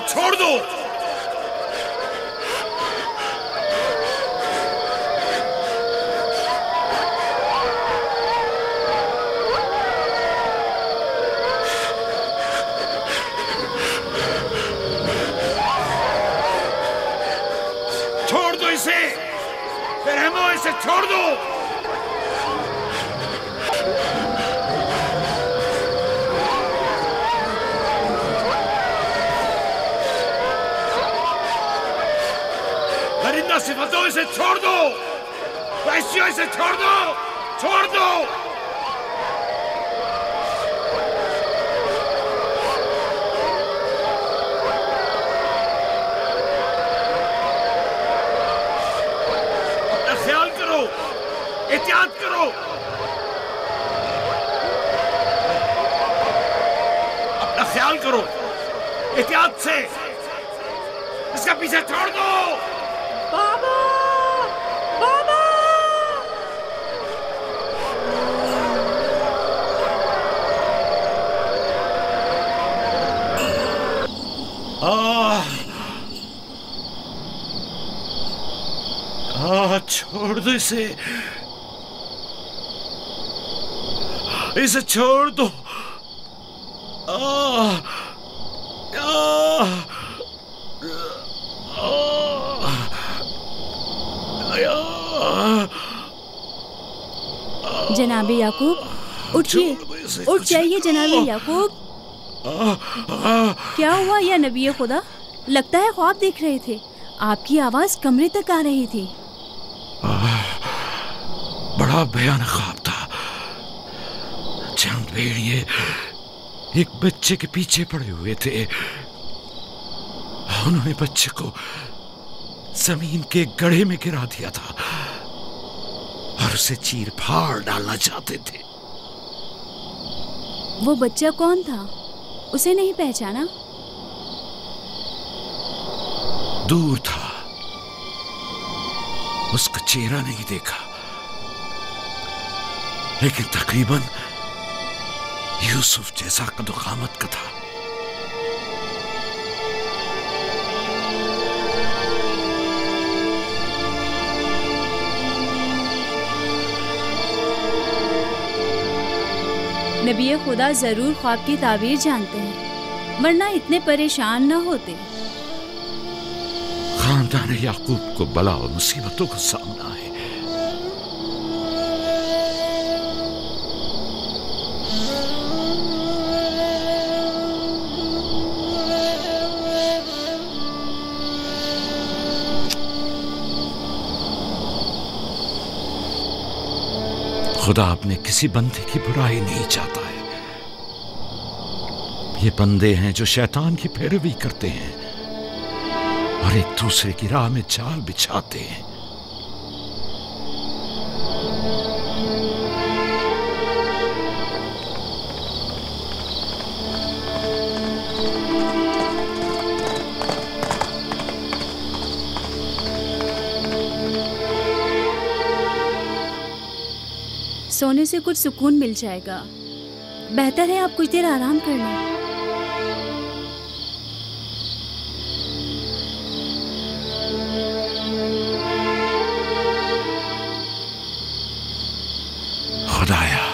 छोड़ दो। छोड़ दो इसे, रहमो इसे छोड़ दो। परिंदा सिफतो इसे छोड़ दो, वैश्यों इसे छोड़ दो, छोड़ दो। अपना ख्याल करो, एहतियात करो। अपना ख्याल करो, एहतियात से। इसका पीछे छोड़ दो। बाबा, बाबा। छोड़ दो इसे, इसे छोड़ दो। जनाबे याकूब, उठिए, उठ जाइए जनाबे याकूब। क्या हुआ या नबी खुदा? लगता है ख्वाब देख रहे थे। आपकी आवाज कमरे तक आ रही थी। बड़ा भयानक ख्वाब था। चंद भेड़िए एक बच्चे के पीछे पड़े हुए थे। उन्होंने बच्चे को जमीन के गड्ढे में गिरा दिया था और उसे चीर फाड़ डालना चाहते थे। वो बच्चा कौन था? उसे नहीं पहचाना? दूर था, उसका चेहरा नहीं देखा, लेकिन तकरीबन यूसुफ जैसा कदो-कामत का था। नबी खुदा जरूर ख्वाब की ताबीर जानते हैं, वरना इतने परेशान न होते। खानदान याकूब को बला और मुसीबतों का सामना है। खुदा अपने किसी बंदे की बुराई नहीं चाहता है। ये बंदे हैं जो शैतान की पैरवी करते हैं और एक दूसरे की राह में जाल बिछाते हैं। सोने से कुछ सुकून मिल जाएगा। बेहतर है आप कुछ देर आराम कर लें। खुदाया,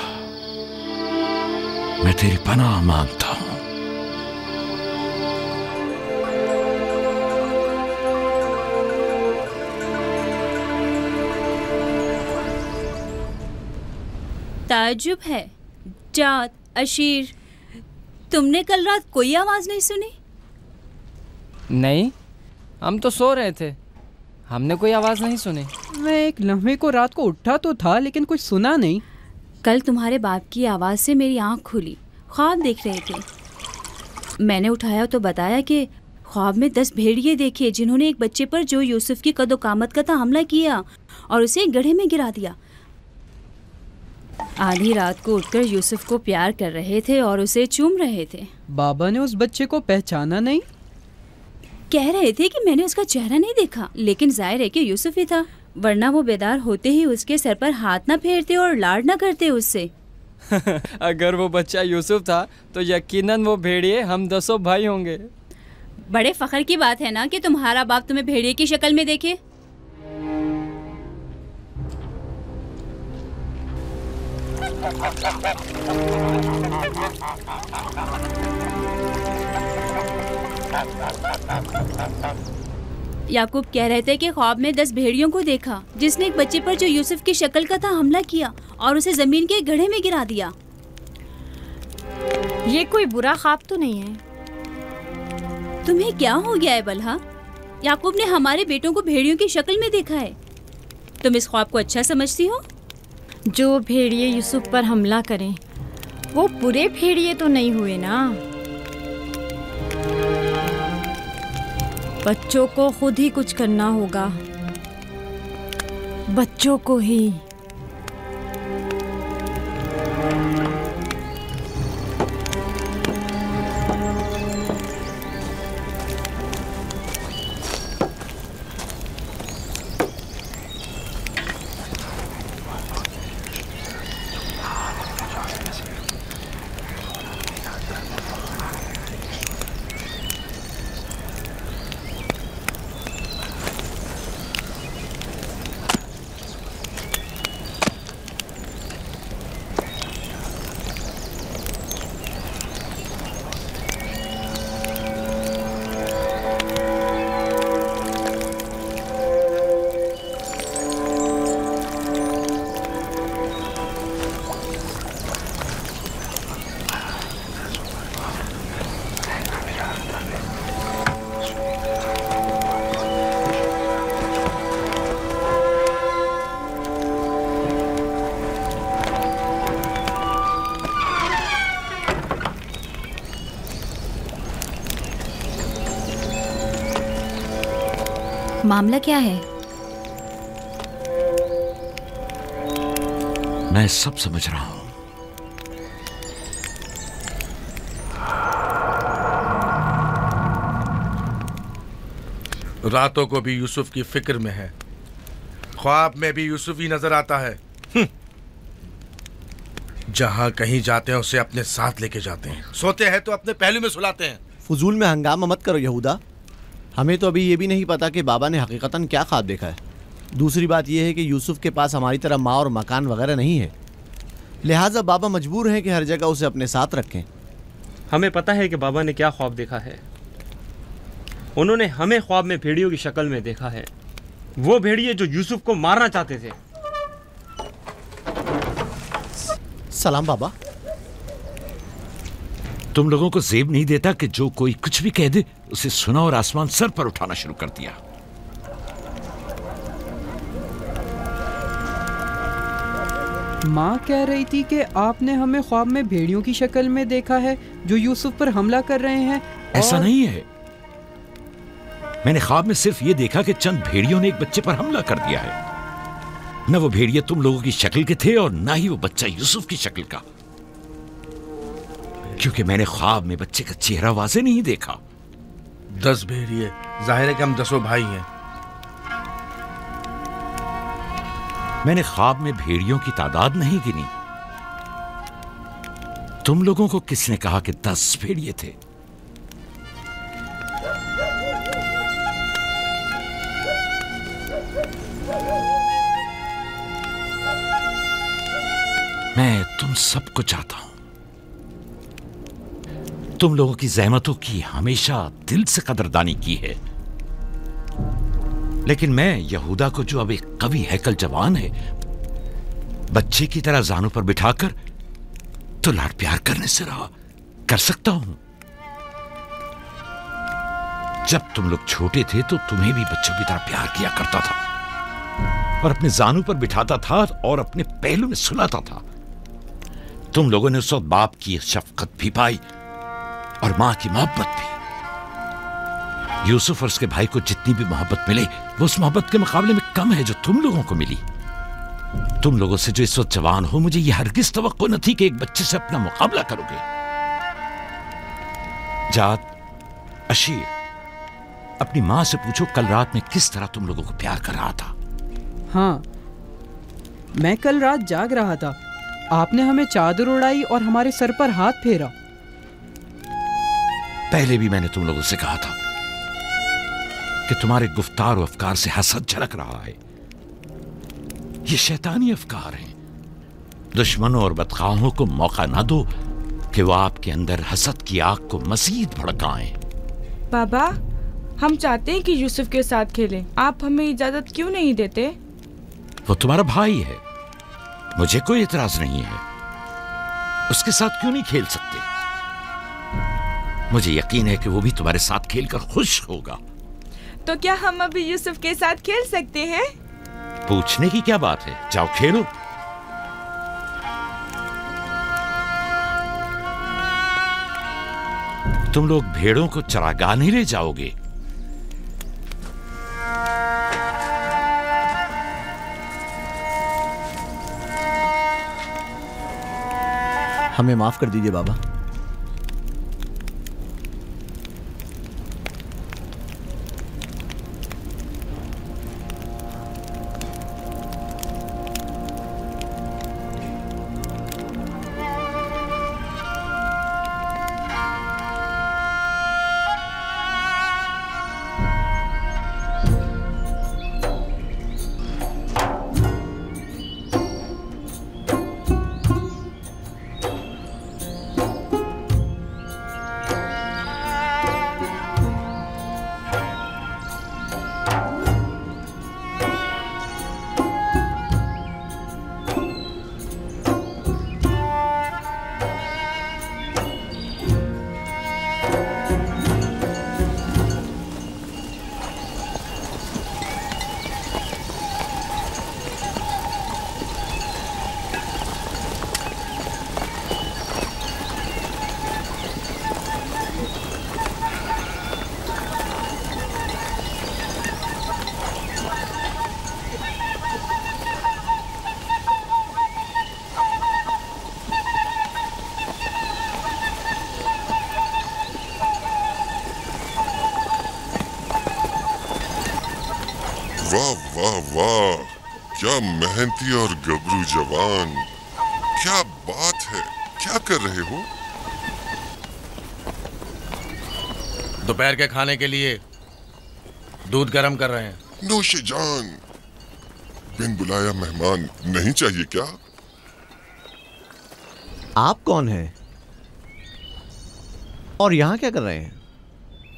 मैं तेरी पनाह मांगता हूं। ताज्जुब है, जात, अशीर, तुमने कल रात कोई आवाज नहीं सुनी? नहीं, हम तो सो रहे थे, हमने कोई आवाज नहीं सुनी। मैं एक लम्हे को रात को उठा तो था, लेकिन कुछ सुना नहीं। कल तुम्हारे बाप की आवाज से मेरी आंख खुली, ख्वाब देख रहे थे। मैंने उठाया तो बताया कि ख्वाब में 10 भेड़िए देखे जिन्होंने एक बच्चे पर जो यूसुफ की कदो-कामत का था हमला किया और उसे गड्ढे में गिरा दिया। आधी रात को उठकर यूसुफ को प्यार कर रहे थे और उसे चूम रहे थे। बाबा ने उस बच्चे को पहचाना नहीं? कह रहे थे कि मैंने उसका चेहरा नहीं देखा, लेकिन जाहिर है कि यूसुफ ही था, वरना वो बेदार होते ही उसके सर पर हाथ ना फेरते और लाड ना करते उससे। अगर वो बच्चा यूसुफ था तो यकीनन वो भेड़िए हम 10 भाई होंगे। बड़े फख्र की बात है ना कि तुम्हारा बाप तुम्हें भेड़िए की शक्ल में देखे। याकूब कह रहे थे कि ख्वाब में 10 भेड़ियों को देखा जिसने एक बच्चे पर जो यूसुफ की शक्ल का था हमला किया और उसे जमीन के गड्ढे में गिरा दिया। ये कोई बुरा ख्वाब तो नहीं है? तुम्हें क्या हो गया है बलहा? याकूब ने हमारे बेटों को भेड़ियों की शक्ल में देखा है। तुम इस ख्वाब को अच्छा समझती हो? जो भेड़िए यूसुफ पर हमला करें वो बुरे भेड़िए तो नहीं हुए ना। बच्चों को खुद ही कुछ करना होगा, बच्चों को ही। मामला क्या है? मैं सब समझ रहा हूं। रातों को भी यूसुफ की फिक्र में है, ख्वाब में भी यूसुफ ही नजर आता है। जहां कहीं जाते हैं उसे अपने साथ लेके जाते हैं, सोते हैं तो अपने पहलू में सुलाते हैं। फजूल में हंगामा मत करो यहूदा। हमें तो अभी ये भी नहीं पता कि बाबा ने हकीकतन क्या ख्वाब देखा है। दूसरी बात यह है कि यूसुफ के पास हमारी तरह माँ और मकान वगैरह नहीं है, लिहाजा बाबा मजबूर हैं कि हर जगह उसे अपने साथ रखें। हमें पता है कि बाबा ने क्या ख्वाब देखा है। उन्होंने हमें ख्वाब में भेड़ियों की शक्ल में देखा है, वो भेड़िए जो यूसुफ को मारना चाहते थे। सलाम बाबा। तुम लोगों को जेब नहीं देता कि जो कोई कुछ भी कह दे उसे सुना और आसमान सर पर उठाना शुरू कर दिया। माँ कह रही थी कि आपने हमें ख्वाब में भेड़ियों की शक्ल में देखा है जो यूसुफ पर हमला कर रहे हैं। ऐसा नहीं है, मैंने ख्वाब में सिर्फ ये देखा कि चंद भेड़ियों ने एक बच्चे पर हमला कर दिया है। न वो भेड़िए तुम लोगों की शक्ल के थे और ना ही वो बच्चा यूसुफ की शक्ल का, क्योंकि मैंने ख्वाब में बच्चे का चेहरा वाज़े नहीं देखा। 10 भेड़िए, जाहिर है कि हम 10 भाई हैं। मैंने ख्वाब में भेड़ियों की तादाद नहीं गिनी। तुम लोगों को किसने कहा कि 10 भेड़िए थे? मैं तुम सबको चाहता हूं। तुम लोगों की ज़हमतों की हमेशा दिल से कदरदानी की है, लेकिन मैं यहूदा को, जो अब एक कवि हैकल जवान है, बच्चे की तरह जानों पर बिठाकर तो लाड प्यार करने से रहा कर सकता हूं। जब तुम लोग छोटे थे तो तुम्हें भी बच्चों की तरह प्यार किया करता था और अपने जानों पर बिठाता था और अपने पहलू में सुलाता था। तुम लोगों ने उस वक्त बाप की शफकत भी पाई और मां की मोहब्बत भी। यूसुफ और उसके भाई को जितनी भी मोहब्बत मिले वो उस मोहब्बत के मुकाबले में कम है जो तुम लोगों को मिली। तुम लोगों से जो इस वक्त जवान हो, मुझे यह हरगिज तवक्को न थी कि एक बच्चे से अपना मुकाबला करोगे। जाद, अशीर, अपनी मां से पूछो कल रात में किस तरह तुम लोगों को प्यार कर रहा था। हाँ, मैं कल रात जाग रहा था। आपने हमें चादर उड़ाई और हमारे सर पर हाथ फेरा। पहले भी मैंने तुम लोगों से कहा था कि तुम्हारे गुफ्तार और अफकार से हसद झलक रहा है। ये शैतानी अफकार हैं। दुश्मनों और बदखाहों को मौका ना दो कि वो आपके अंदर हसद की आग को मजीद भड़काएं। बाबा, हम चाहते हैं कि यूसुफ के साथ खेलें, आप हमें इजाजत क्यों नहीं देते? वो तुम्हारा भाई है, मुझे कोई इतराज नहीं है। उसके साथ क्यों नहीं खेल सकते? मुझे यकीन है कि वो भी तुम्हारे साथ खेलकर खुश होगा। तो क्या हम अभी यूसुफ के साथ खेल सकते हैं? पूछने की क्या बात है, जाओ खेलो। तुम लोग भेड़ों को चरागाह नहीं ले जाओगे? हमें माफ कर दीजिए बाबा। वाह वाह वाह, क्या मेहनती और गबरू जवान, क्या बात है। क्या कर रहे हो? दोपहर के खाने के लिए दूध गर्म कर रहे हैं। नौशे जान, बिन बुलाया मेहमान नहीं चाहिए क्या? आप कौन हैं और यहाँ क्या कर रहे हैं?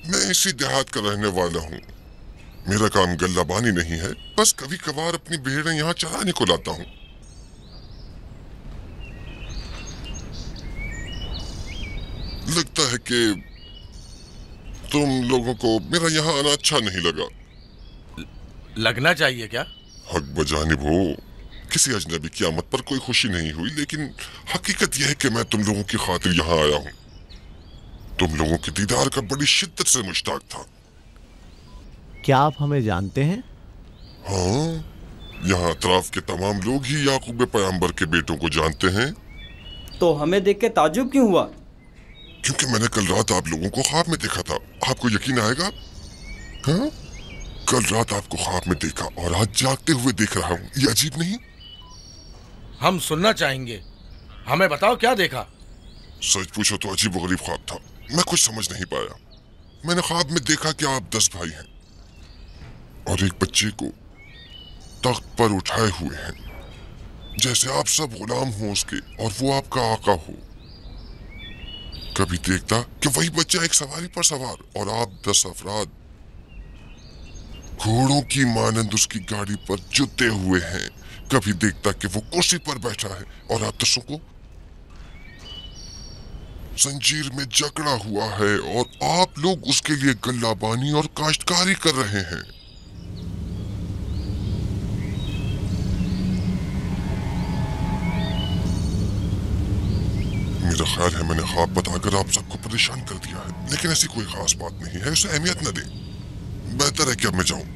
मैं इसी देहात का रहने वाला हूँ। मेरा काम गल्लाबानी नहीं है, बस कभी कभार अपनी भेड़ें यहाँ चराने को लाता हूँ। लगता है कि तुम लोगों को मेरा यहाँ आना अच्छा नहीं लगा। लगना चाहिए क्या? हक बजानिब हो, किसी अजनबी की आमद पर कोई खुशी नहीं हुई, लेकिन हकीकत यह है कि मैं तुम लोगों की खातिर यहाँ आया हूँ। तुम लोगों के दीदार का बड़ी शिद्दत से मुश्ताक था। क्या आप हमें जानते हैं? हाँ, यहाँ अतराफ के तमाम लोग ही याकूब पैगंबर के बेटों को जानते हैं। तो हमें देख के ताज्जुब क्यों हुआ? क्योंकि मैंने कल रात आप लोगों को ख्वाब में देखा था। आपको यकीन आएगा? हाँ? कल रात आपको ख्वाब में देखा और आज जागते हुए देख रहा हूँ। ये अजीब नहीं? हम सुनना चाहेंगे, हमें बताओ क्या देखा? सच पूछो तो अजीब व गरीब ख्वाब था, मैं कुछ समझ नहीं पाया। मैंने ख्वाब में देखा कि आप 10 भाई हैं और एक बच्चे को तख्त पर उठाए हुए हैं, जैसे आप सब गुलाम हो उसके और वो आपका आका हो। कभी देखता कि वही बच्चा एक सवारी पर सवार और आप 10 अफराद घोड़ों की मानंद उसकी गाड़ी पर जुते हुए हैं। कभी देखता कि वो कुर्सी पर बैठा है और आप 10 को जंजीर में जकड़ा हुआ है और आप लोग उसके लिए गल्लाबानी और काश्तकारी कर रहे हैं। मेरा ख्याल है मैंने ख्वाब बताकर आप सबको परेशान कर दिया है, लेकिन ऐसी कोई खास बात नहीं है, उसे अहमियत न दें। बेहतर है कि अब मैं जाऊं।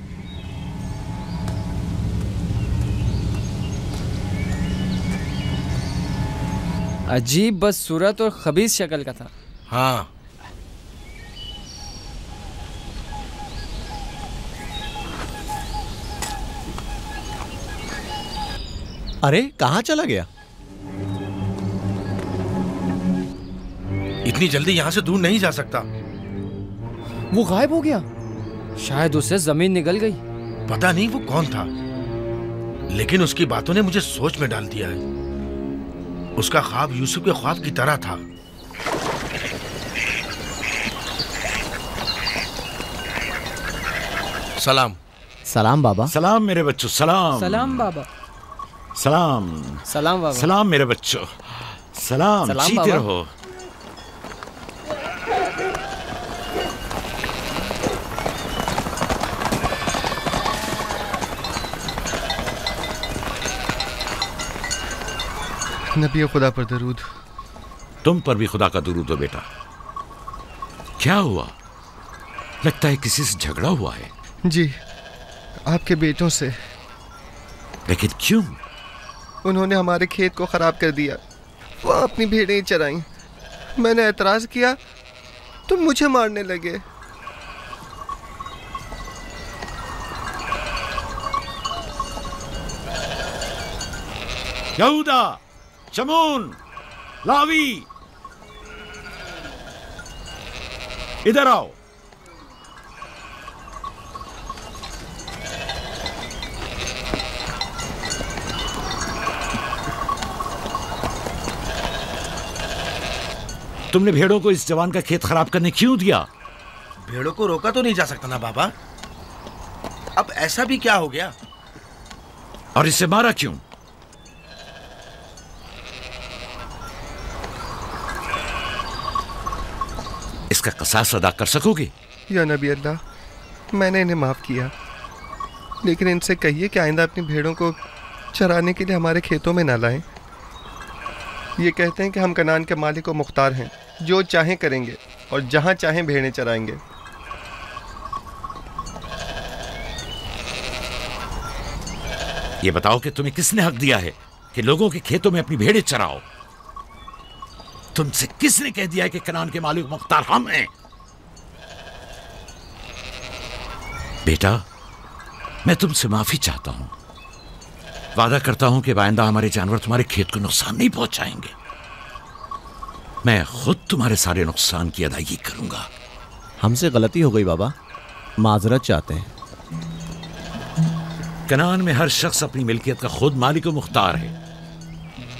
अजीब बदसूरत और खबीस शक्ल का था। हाँ, अरे कहाँ चला गया? इतनी जल्दी यहाँ से दूर नहीं जा सकता। वो गायब हो गया। शायद उससे जमीन निकल गई। पता नहीं वो कौन था, लेकिन उसकी बातों ने मुझे सोच में डाल दिया है। उसका ख्वाब यूसुफ के ख्वाब की तरह था। सलाम। सलाम बाबा। सलाम मेरे बच्चों, सलाम। सलाम बाबा। सलाम। सलाम बाबा। सलाम मेरे बच्चों, सलाम। सलाम जीते बाबा। रहो। नबी खुदा पर दरूद। तुम पर भी खुदा का दुरूद हो बेटा। क्या हुआ? लगता है किसी से झगड़ा हुआ है। जी, आपके बेटों से। लेकिन क्यों? उन्होंने हमारे खेत को खराब कर दिया। वो अपनी भेड़ें चराईं। मैंने एतराज किया तो मुझे मारने लगे। यहूदा, शमून, लावी, इधर आओ। तुमने भेड़ों को इस जवान का खेत खराब करने क्यों दिया? भेड़ों को रोका तो नहीं जा सकता ना बाबा। अब ऐसा भी क्या हो गया? और इसे मारा क्यों? इसका कसास अदा कर सकोगे? या नबी अल्लाह, मैंने इन्हें माफ किया, लेकिन इनसे कहिए कि आइंदा अपनी भेड़ों को चराने के लिए हमारे खेतों में ना लाएं। ये कहते हैं कि हम कनान के मालिक व मुख्तार हैं, जो चाहें करेंगे और जहां चाहें भेड़ें चराएंगे। ये बताओ कि तुम्हें किसने हक दिया है कि लोगों के खेतों में अपनी भेड़ें चराओ? तुमसे किसने कह दिया है कि कनान के मालिक मुख्तार हम हैं? बेटा, मैं तुमसे माफी चाहता हूं। वादा करता हूं कि आइंदा हमारे जानवर तुम्हारे खेत को नुकसान नहीं पहुंचाएंगे। मैं खुद तुम्हारे सारे नुकसान की अदायगी करूंगा। हमसे गलती हो गई बाबा, माजरत चाहते हैं। कनान में हर शख्स अपनी मिल्कियत का खुद मालिक व मुख्तार है।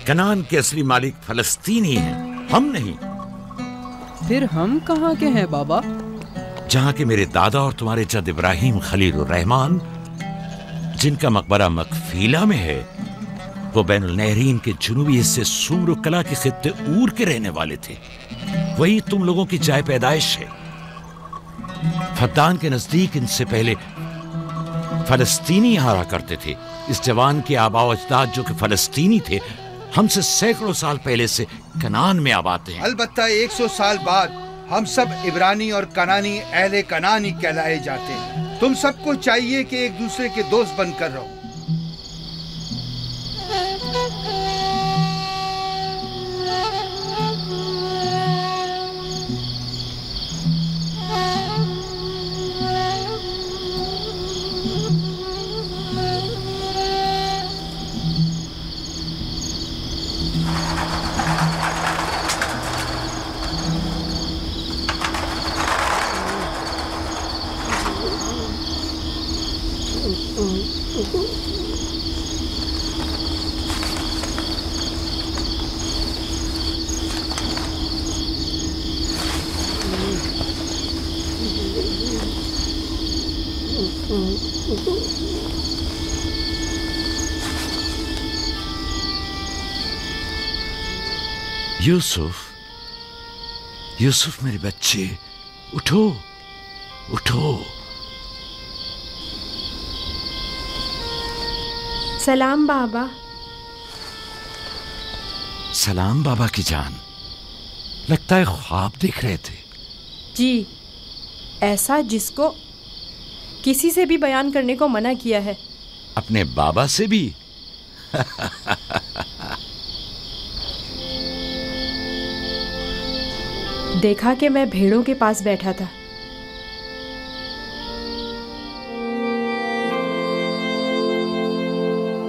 कनान के असली मालिक फलस्तीनी हैं, हम नहीं। फिर हम कहाँ के हैं बाबा? जहां के मेरे दादा और तुम्हारे जद इब्राहिम खलीलुर रहमान, जिनका मकबरा मकफीला में है, वो बैनुल नहरीन के जुनूबी हिस्से सुमर कला के खित्ते ऊर के रहने वाले थे। वही तुम लोगों की जाय पैदाइश है। फद्दान के नजदीक इनसे पहले फलस्तीनी यहाँ रहा करते थे। इस जवान के आबाओ अजदाद जो कि फलस्तीनी थे, हमसे सैकड़ों साल पहले से कनान में आबाद हैं। अलबत्ता 100 साल बाद हम सब इब्रानी और कनानी अहले कनानी कहलाए जाते हैं। तुम सबको चाहिए कि एक दूसरे के दोस्त बनकर रहो। यूसुफ, यूसुफ मेरे बच्चे, उठो उठो। सलाम बाबा। सलाम बाबा की जान। लगता है ख्वाब देख रहे थे। जी, ऐसा जिसको किसी से भी बयान करने को मना किया है। अपने बाबा से भी? देखा कि मैं भेड़ों के पास बैठा था।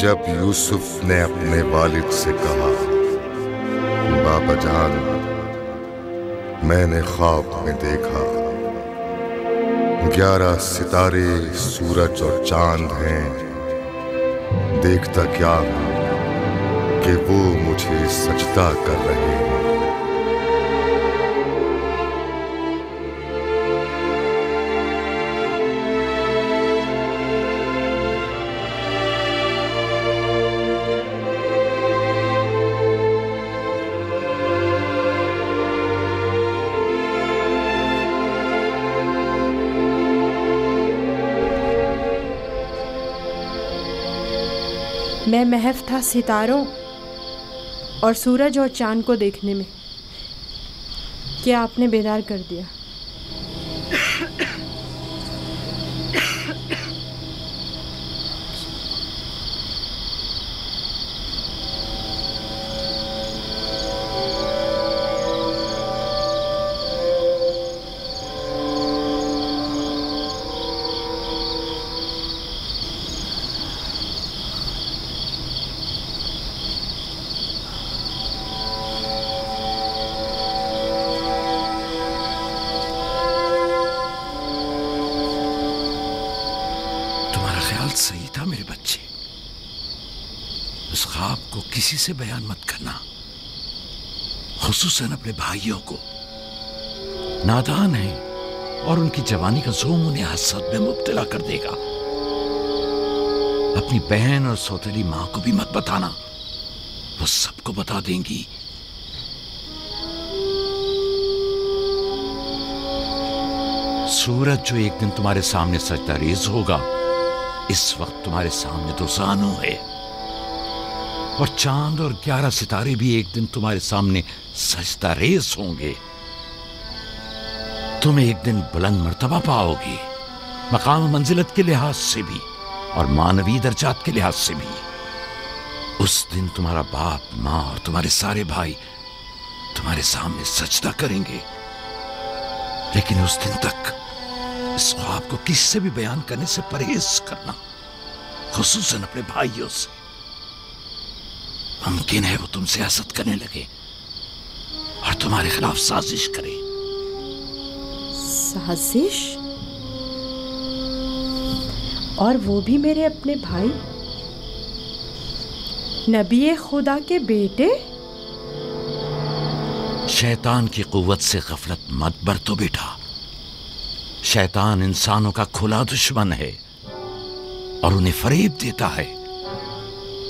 जब यूसुफ ने अपने वालिद से कहा, बाबा जान, मैंने ख्वाब में देखा 11 सितारे, सूरज और चांद हैं। देखता क्या हूं कि वो मुझे सजदा कर रहे हैं। मैं महफ था सितारों और सूरज और चांद को देखने में, क्या आपने बेदार कर दिया। सही था मेरे बच्चे। उस ख्वाब को किसी से बयान मत करना, खुसूसन अपने भाइयों को। नादान है और उनकी जवानी का जोम उन्हें हसद में मुब्तला कर देगा। अपनी बहन और सौतेली मां को भी मत बताना, वो सबको बता देंगी। सूरज जो एक दिन तुम्हारे सामने सजदा रेज होगा, इस वक्त तुम्हारे सामने तो जानू है, और चांद और 11 सितारे भी एक दिन तुम्हारे सामने सजदा रेज होंगे। तुम एक दिन बुलंद मर्तबा पाओगे, मकाम मंजिलत के लिहाज से भी और मानवी दर्जात के लिहाज से भी। उस दिन तुम्हारा बाप, मां और तुम्हारे सारे भाई तुम्हारे सामने सजदा करेंगे। लेकिन उस दिन तक इस ख्वाब को किसी से भी बयान करने से परहेज करना, खुसूसन अपने भाइयों से। मुमकिन है वो तुमसे हसद करने लगे और तुम्हारे खिलाफ साजिश करे। साजिश? और वो भी मेरे अपने भाई, नबी खुदा के बेटे? शैतान की कुव्वत से गफलत मत बरतो बेटा। शैतान इंसानों का खुला दुश्मन है और उन्हें फरेब देता है,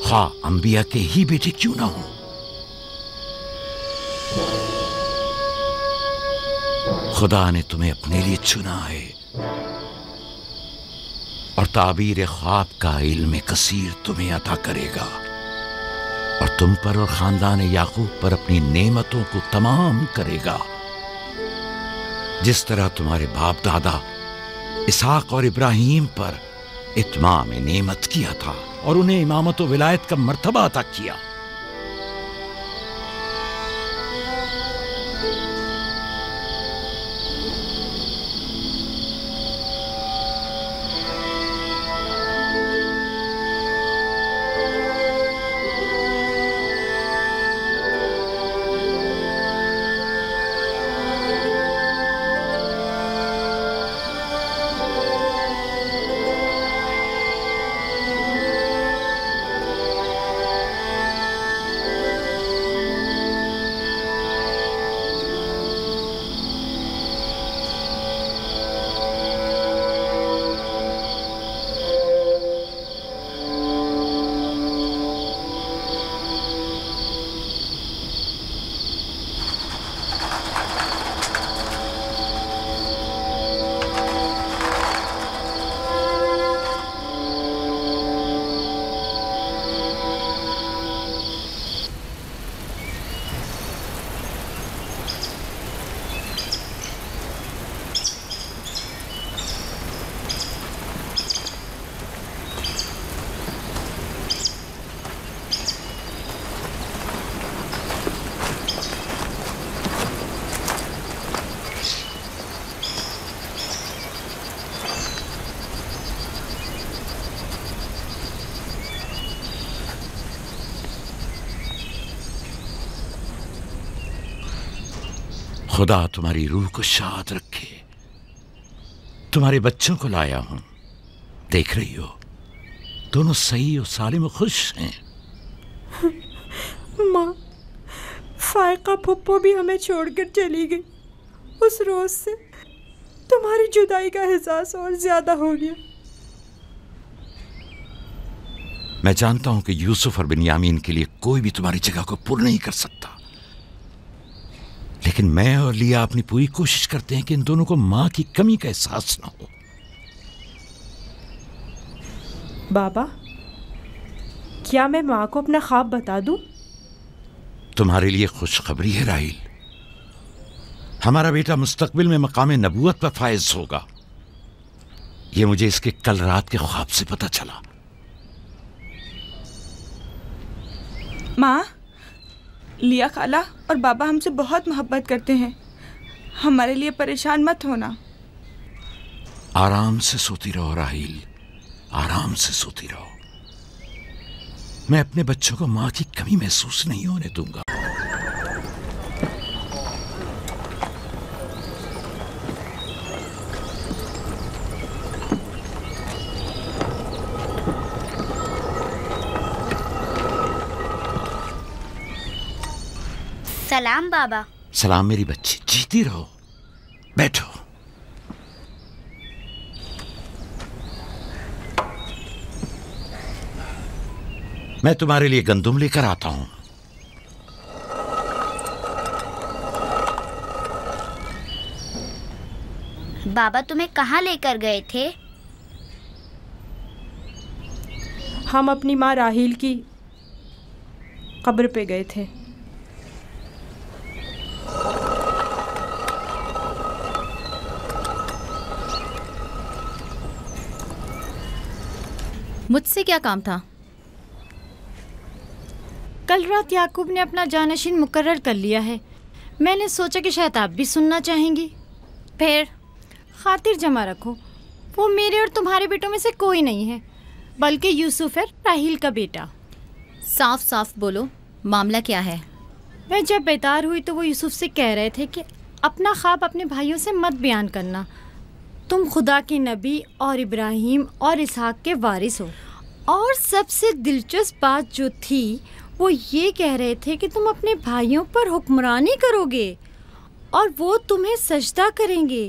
खा अंबिया के ही बेटे क्यों ना हो। खुदा ने तुम्हें अपने लिए चुना है और ताबीर ख्वाब का इल्म कसीर तुम्हें अता करेगा और तुम पर और खानदान याकूब पर अपनी नेमतों को तमाम करेगा। जिस तरह तुम्हारे बाप दादा इसहाक और इब्राहिम पर इत्माम नेमत किया था और उन्हें इमामत व विलायत का मर्तबा अता किया। खुदा तुम्हारी रूह को शाद रखे। तुम्हारे बच्चों को लाया हूं, देख रही हो दोनों सही और सालिम और खुश हैं। माँ, फायका फुप्पो भी हमें छोड़कर चली गई। उस रोज से तुम्हारी जुदाई का एहसास और ज्यादा हो गया। मैं जानता हूं कि यूसुफ और बिन्यामीन के लिए कोई भी तुम्हारी जगह को पूर्ण नहीं कर सकता, लेकिन मैं और लिया अपनी पूरी कोशिश करते हैं कि इन दोनों को मां की कमी का एहसास ना हो। बाबा, क्या मैं माँ को अपना ख्वाब बता दूं? तुम्हारे लिए खुशखबरी है राहील, हमारा बेटा मुस्तकबिल में मकाम नबूवत पर फायज होगा। यह मुझे इसके कल रात के ख्वाब से पता चला। माँ, लिया खाला और बाबा हमसे बहुत मोहब्बत करते हैं, हमारे लिए परेशान मत होना। आराम से सोती रहो राहील, आराम से सोती रहो। मैं अपने बच्चों को मां की कमी महसूस नहीं होने दूंगा। सलाम बाबा। सलाम मेरी बच्ची, जीती रहो। बैठो। मैं तुम्हारे लिए गंदुम लेकर आता हूं। बाबा तुम्हें कहाँ लेकर गए थे? हम अपनी माँ राहील की कब्र पे गए थे। मुझसे क्या काम था? कल रात याकूब ने अपना जानशीन मुकर्रर कर लिया है। मैंने सोचा कि शायद आप भी सुनना चाहेंगी। फिर खातिर जमा रखो, वो मेरे और तुम्हारे बेटों में से कोई नहीं है, बल्कि यूसुफ है, राहील का बेटा। साफ साफ बोलो, मामला क्या है? मैं जब बेदार हुई तो वो यूसुफ से कह रहे थे कि अपना ख्वाब अपने भाइयों से मत बयान करना। तुम खुदा के नबी और इब्राहिम और इसहाक के वारिस हो। और सबसे दिलचस्प बात जो थी वो ये कह रहे थे कि तुम अपने भाइयों पर हुक्मरानी करोगे और वो तुम्हें सजदा करेंगे।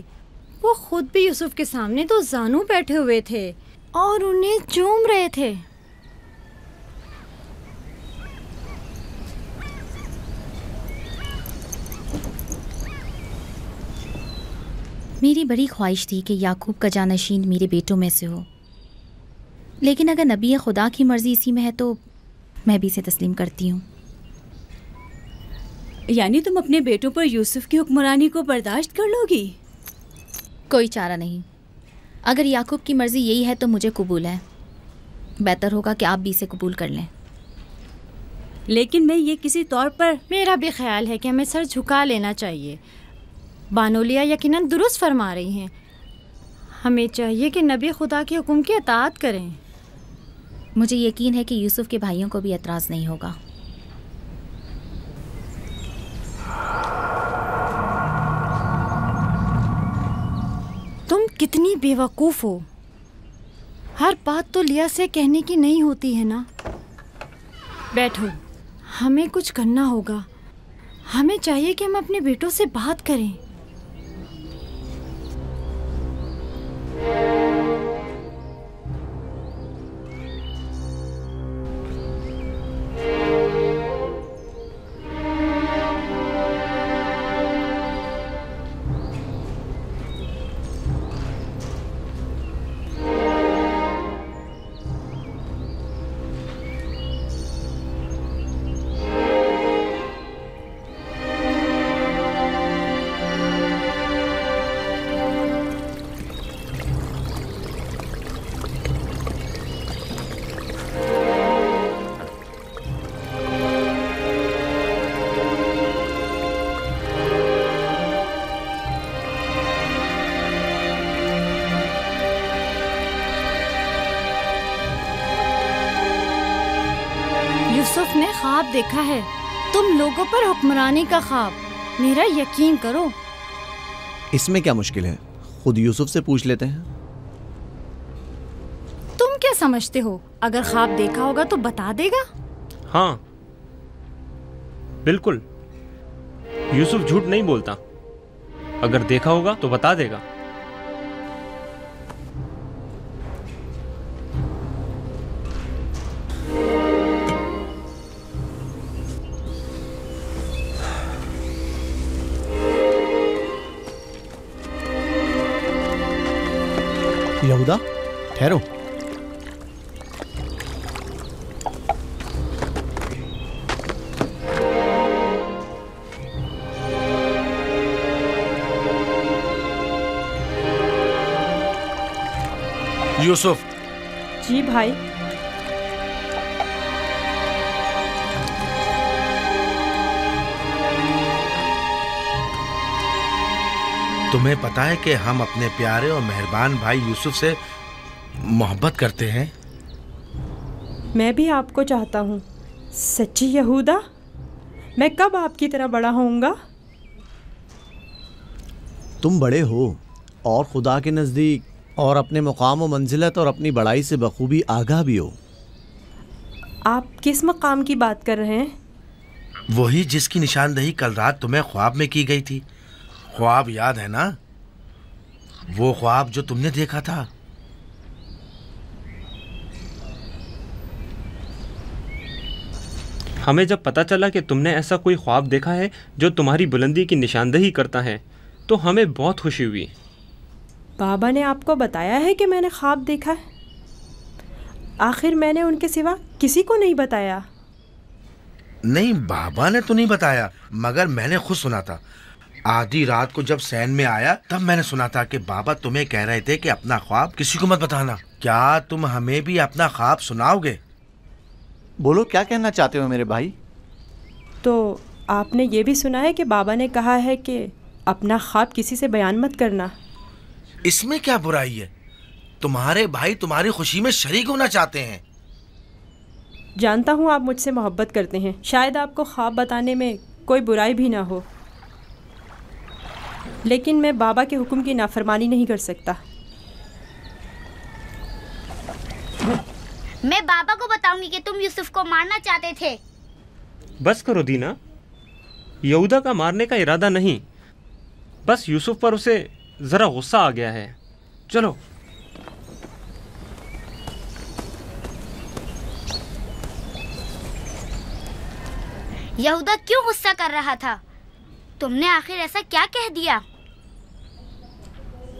वो खुद भी यूसुफ के सामने तो जानू बैठे हुए थे और उन्हें चूम रहे थे। मेरी बड़ी ख्वाहिश थी कि याकूब का जानशीन मेरे बेटों में से हो, लेकिन अगर नबी खुदा की मर्जी इसी में है तो मैं भी इसे तस्लीम करती हूँ। यानी तुम अपने बेटों पर यूसुफ की हुक्मरानी को बर्दाश्त कर लोगी? कोई चारा नहीं। अगर याकूब की मर्जी यही है तो मुझे कबूल है। बेहतर होगा कि आप भी इसे कबूल कर लें। लेकिन मैं ये किसी तौर पर, मेरा भी ख्याल है कि हमें सर झुका लेना चाहिए। बानोलिया यकीनन दुरुस्त फरमा रही हैं। हमें चाहिए कि नबी खुदा के हुक्म की अताअत करें। मुझे यकीन है कि यूसुफ के भाइयों को भी एतराज़ नहीं होगा। तुम कितनी बेवकूफ़ हो। हर बात तो लिया से कहने की नहीं होती है ना। बैठो, हमें कुछ करना होगा। हमें चाहिए कि हम अपने बेटों से बात करें। यूसुफ ने ख्वाब देखा है, तुम लोगों पर हुक्मरानी का ख्वाब। मेरा यकीन करो। इसमें क्या मुश्किल है, खुद यूसुफ से पूछ लेते हैं। तुम क्या समझते हो, अगर ख्वाब देखा होगा तो बता देगा? हाँ बिल्कुल, यूसुफ झूठ नहीं बोलता। अगर देखा होगा तो बता देगा। यहूदा, ठहरो। यूसुफ। जी भाई। तुम्हें पता है कि हम अपने प्यारे और मेहरबान भाई यूसुफ से मोहब्बत करते हैं। मैं भी आपको चाहता हूँ। सच्ची यहूदा, मैं कब आपकी तरह बड़ा होऊंगा? तुम बड़े हो और खुदा के नज़दीक और अपने मुकाम व मंजिलत और अपनी बड़ाई से बखूबी आगाह भी हो। आप किस मकाम की बात कर रहे हैं? वही जिसकी निशानदही कल रात तुम्हें ख्वाब में की गई थी। ख्वाब याद है ना? वो ख्वाब जो तुमने देखा था। हमें जब पता चला कि तुमने ऐसा कोई ख्वाब देखा है जो तुम्हारी बुलंदी की निशानदही करता है तो हमें बहुत खुशी हुई। बाबा ने आपको बताया है कि मैंने ख्वाब देखा है? आखिर मैंने उनके सिवा किसी को नहीं बताया। नहीं, बाबा ने तो नहीं बताया, मगर मैंने खुद सुना था। आधी रात को जब सैन में आया तब मैंने सुना था कि बाबा तुम्हें कह रहे थे कि अपना ख्वाब किसी को मत बताना। क्या तुम हमें भी अपना ख्वाब सुनाओगे? बोलो, क्या कहना चाहते हो मेरे भाई? तो आपने ये भी सुना है कि बाबा ने कहा है कि अपना ख्वाब किसी से बयान मत करना। इसमें क्या बुराई है? तुम्हारे भाई तुम्हारी खुशी में शरीक होना चाहते हैं। जानता हूँ आप मुझसे मोहब्बत करते हैं, शायद आपको ख्वाब बताने में कोई बुराई भी ना हो, लेकिन मैं बाबा के हुक्म की नाफरमानी नहीं कर सकता। मैं बाबा को बताऊंगी कि तुम यूसुफ को मारना चाहते थे। बस करो दीना, यहूदा का मारने का इरादा नहीं, बस यूसुफ पर उसे जरा गुस्सा आ गया है। चलो। यहूदा क्यों गुस्सा कर रहा था? तुमने आखिर ऐसा क्या कह दिया?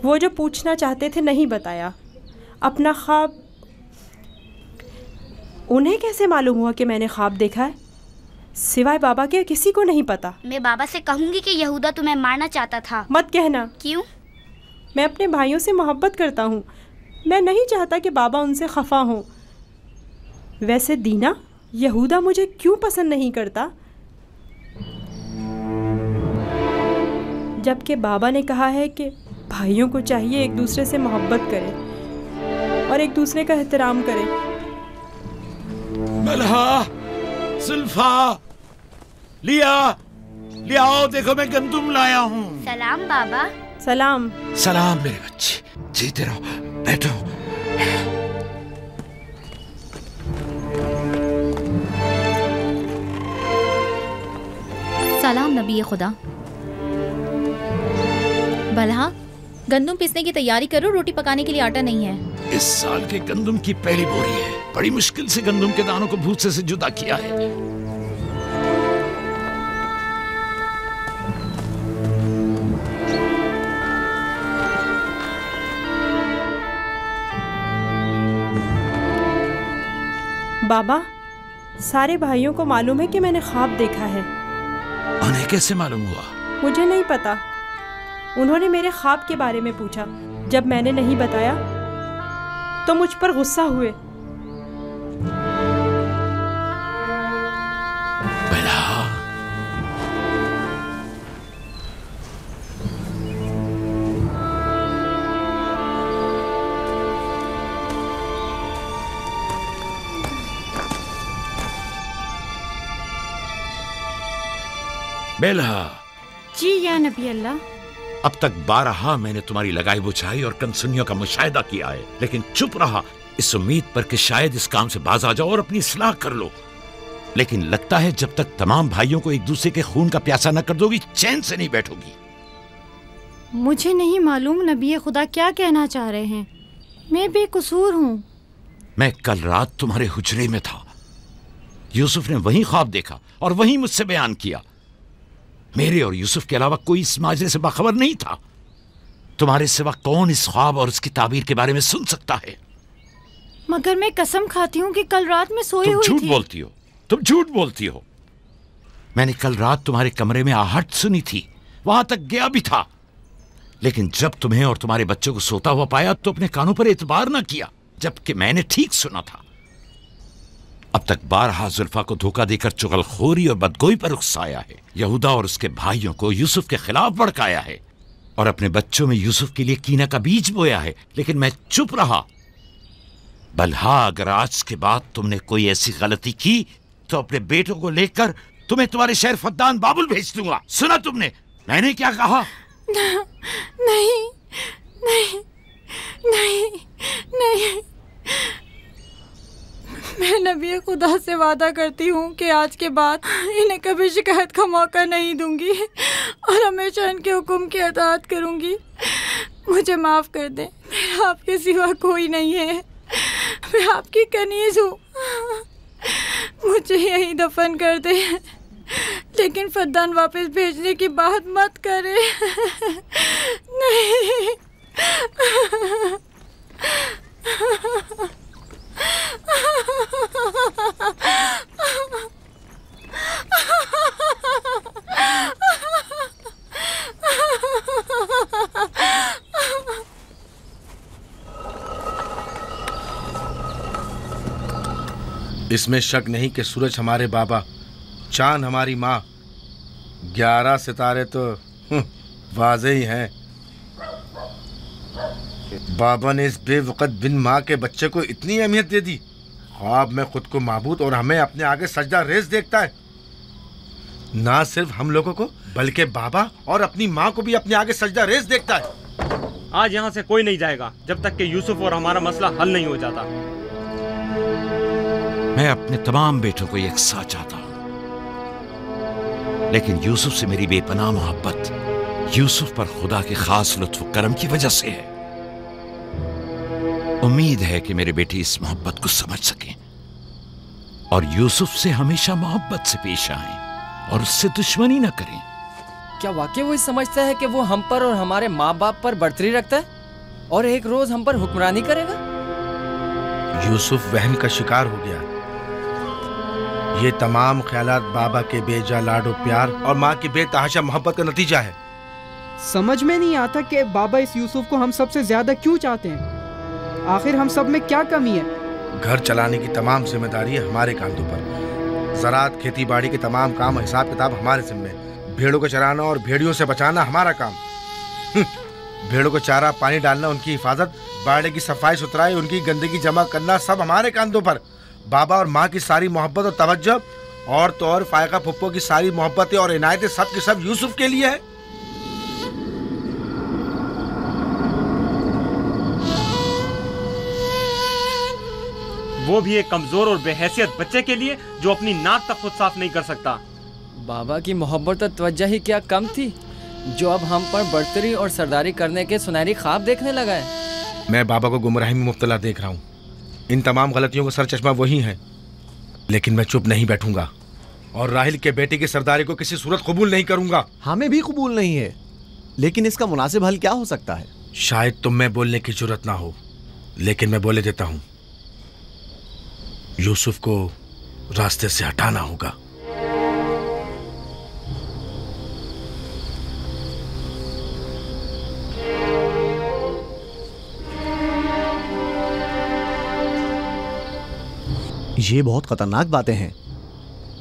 वो जो पूछना चाहते थे नहीं बताया। अपना ख्वाब उन्हें कैसे मालूम हुआ कि मैंने ख्वाब देखा है? सिवाय बाबा के किसी को नहीं पता। मैं बाबा से कहूंगी कि यहूदा तुम्हें मारना चाहता था। मत कहना। क्यों? मैं अपने भाइयों से मोहब्बत करता हूँ। मैं नहीं चाहता कि बाबा उनसे खफा हों। वैसे दीना, यहूदा मुझे क्यों पसंद नहीं करता? जबकि बाबा ने कहा है कि भाइयों को चाहिए एक दूसरे से मोहब्बत करें और एक दूसरे का एहतराम करें। मलहा, सुल्फा, लिया आओ, देखो मैं गंदुम लाया हूँ। सलाम बाबा। सलाम। सलाम मेरे बच्चे, जीते रहो, बैठो। सलाम नबी खुदा। बलहा, गंदम पीसने की तैयारी करो, रोटी पकाने के लिए आटा नहीं है। इस साल के गंदम की पहली बोरी है। बड़ी मुश्किल से गंदम के दानों को भूसे से जुदा किया है। बाबा, सारे भाइयों को मालूम है कि मैंने ख्वाब देखा है। उन्हें कैसे मालूम हुआ? मुझे नहीं पता। उन्होंने मेरे ख्वाब के बारे में पूछा। जब मैंने नहीं बताया तो मुझ पर गुस्सा हुए। बेलहा। जी या नबी अल्लाह। अब तक 12 मैंने तुम्हारी लगाई बुझाई और कनसुनियों का मुशाहिदा किया है, लेकिन चुप रहा इस उम्मीद पर कि शायद इस काम से बाज आ जाओ और अपनी इस्लाह कर लो। लेकिन लगता है जब तक तमाम भाइयों को एक दूसरे के खून का प्यासा न कर दोगी, चैन से नहीं बैठोगी। मुझे नहीं मालूम नबी खुदा क्या कहना चाह रहे हैं। मैं बेकसूर हूँ। मैं कल रात तुम्हारे हुजरे में था। यूसुफ ने वही ख्वाब देखा और वही मुझसे बयान किया। मेरे और यूसुफ के अलावा कोई इस माजरे से बाखबर नहीं था। तुम्हारे सिवा कौन इस ख्वाब और इसकी ताबीर के बारे में सुन सकता है? मगर मैं कसम खाती हूँ कि कल रात में सोई हुई थी। झूठ बोलती हो, तुम झूठ बोलती हो। मैंने कल रात तुम्हारे कमरे में आहट सुनी थी, वहां तक गया भी था, लेकिन जब तुम्हें और तुम्हारे बच्चों को सोता हुआ पाया तो अपने कानों पर एतबार न किया, जबकि मैंने ठीक सुना था। अब तक 12 जुल्फा को धोखा देकर चुगलखोरी और बदगोई पर उकसाया है। यहूदा और उसके भाइयों को यूसुफ के खिलाफ भड़काया है और अपने बच्चों में यूसुफ के लिए कीना का बीज बोया है, लेकिन मैं चुप रहा। बल्हा, अगर आज के बाद तुमने कोई ऐसी गलती की तो अपने बेटों को लेकर तुम्हें तुम्हारे शहर फद्दान बाबुल भेज दूंगा। सुना तुमने मैंने क्या कहा? नहीं नहीं नहीं नहीं। मैं नबी खुदा से वादा करती हूँ कि आज के बाद इन्हें कभी शिकायत का मौका नहीं दूंगी और हमेशा इनके हुक्म की अताअत करूँगी। मुझे माफ़ कर दें, मेरा आपके सिवा कोई नहीं है। मैं आपकी कनीज़ हूँ। मुझे यहीं दफन कर दे, लेकिन फद्दान वापस भेजने की बात मत करे। नहीं। इसमें शक नहीं कि सूरज हमारे बाबा, चांद हमारी माँ, 11 सितारे तो वाज़े ही हैं। बाबा ने इस बेवकत बिन माँ के बच्चे को इतनी अहमियत दे दी। ख्वाब में खुद को माबूद और हमें अपने आगे सजदा रेज देखता है। ना सिर्फ हम लोगों को बल्कि बाबा और अपनी माँ को भी अपने आगे सजदा रेज देखता है। आज यहाँ से कोई नहीं जाएगा जब तक कि यूसुफ और हमारा मसला हल नहीं हो जाता। मैं अपने तमाम बेटों को एक साथ चाहता हूं, लेकिन यूसुफ से मेरी बेपनाह मोहब्बत यूसुफ पर खुदा के खास लुत्फ करम की वजह से है। उम्मीद है कि मेरे बेटे इस मोहब्बत को समझ सकें और यूसुफ से हमेशा मोहब्बत से पेश आएं और उससे दुश्मनी न करें। क्या वाकई वो समझता है कि वो हम पर और हमारे माँ बाप पर बर्तरी रखता है और एक रोज हम पर हुक्मरानी करेगा? यूसुफ वहम का शिकार हो गया। ये तमाम ख्यालात बाबा के बेजा लाडो प्यार और माँ की बेतहाशा मोहब्बत का नतीजा है। समझ में नहीं आता कि बाबा इस यूसुफ को हम सबसे ज्यादा क्यों चाहते हैं। आखिर हम सब में क्या कमी है? घर चलाने की तमाम जिम्मेदारी है हमारे कांधों पर। ज़राअत, खेती बाड़ी के तमाम काम, हिसाब किताब हमारे जिम्मे। भेड़ों को चराना और भेड़ियों से बचाना हमारा काम। भेड़ों को चारा पानी डालना, उनकी हिफाजत, बाड़े की सफाई सुथराई, उनकी गंदगी जमा करना, सब हमारे कांधों पर। बाबा और माँ की सारी मोहब्बत और तवज्जो, और तो और फायका फुप्पो की सारी मोहब्बतें और इनायतें सब की सब यूसुफ के लिए है। वो भी एक कमजोर और बेहैसियत बच्चे के लिए जो अपनी नाक तक खुद साफ नहीं कर सकता। बाबा की मोहब्बत और तवज्जो ही क्या कम थी जो अब हम पर बढ़तरी और सरदारी करने के सुनहरी ख्वाब देखने लगा है। मैं बाबा को गुमराही में मुब्तला देख रहा हूँ। इन तमाम गलतियों का सरचश्मा वही है। लेकिन मैं चुप नहीं बैठूंगा और राहिल के बेटे की सरदारी को किसी सूरत कबूल नहीं करूंगा। हमें भी कबूल नहीं है, लेकिन इसका मुनासिब हल क्या हो सकता है? शायद तुम में बोलने की जरूरत ना हो, लेकिन मैं बोले देता हूं। यूसुफ को रास्ते से हटाना होगा। ये बहुत खतरनाक बातें हैं,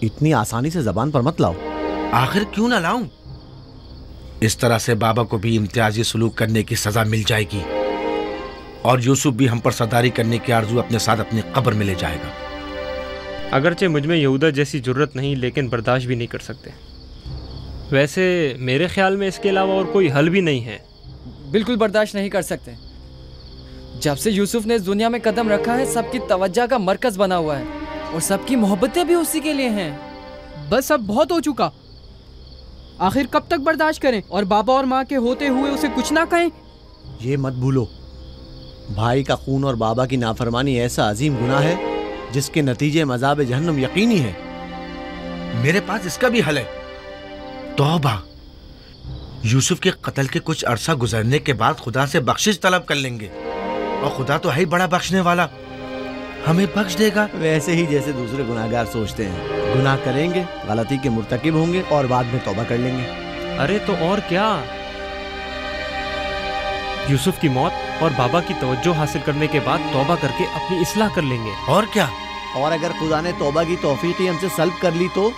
इतनी आसानी से जबान पर मत लाओ। आखिर क्यों ना लाऊं? इस तरह से बाबा को भी इम्तियाजी सलूक करने की सजा मिल जाएगी और यूसुफ भी हम पर सरदारी करने की आरजू अपने साथ अपनी कब्र में ले जाएगा। अगरचे मुझमें यहूदा जैसी जरूरत नहीं, लेकिन बर्दाश्त भी नहीं कर सकते। वैसे मेरे ख्याल में इसके अलावा और कोई हल भी नहीं है। बिल्कुल बर्दाश्त नहीं कर सकते। जब से यूसुफ ने इस दुनिया में कदम रखा है, सबकी तवज्जो का मरकज बना हुआ है और सबकी मोहब्बतें भी उसी के लिए हैं। बस अब बहुत हो चुका। आखिर कब तक बर्दाश्त करें और बाबा और माँ के होते हुए उसे कुछ ना कहें? ये मत भूलो, भाई का खून और बाबा की नाफरमानी ऐसा अजीम गुनाह है जिसके नतीजे मज़ाब जहन्नम यकीनी है। मेरे पास इसका भी हल है, तौबा। यूसुफ के कत्ल के कुछ अरसा गुजरने के बाद खुदा से बख्शिश तलब कर लेंगे और खुदा तो है ही बड़ा बख्शने वाला, हमें बख्श देगा। वैसे ही जैसे दूसरे गुनाहगार सोचते हैं, गुनाह करेंगे, गलती के मुर्तकिब होंगे और बाद में तौबा कर लेंगे। अरे तो और क्या, यूसुफ की मौत और बाबा की तवज्जो हासिल करने के बाद तौबा करके अपनी इस्लाह कर लेंगे। और क्या, और अगर खुदा ने तौबा की तौफीक ही हमसे सल्ब कर ली तो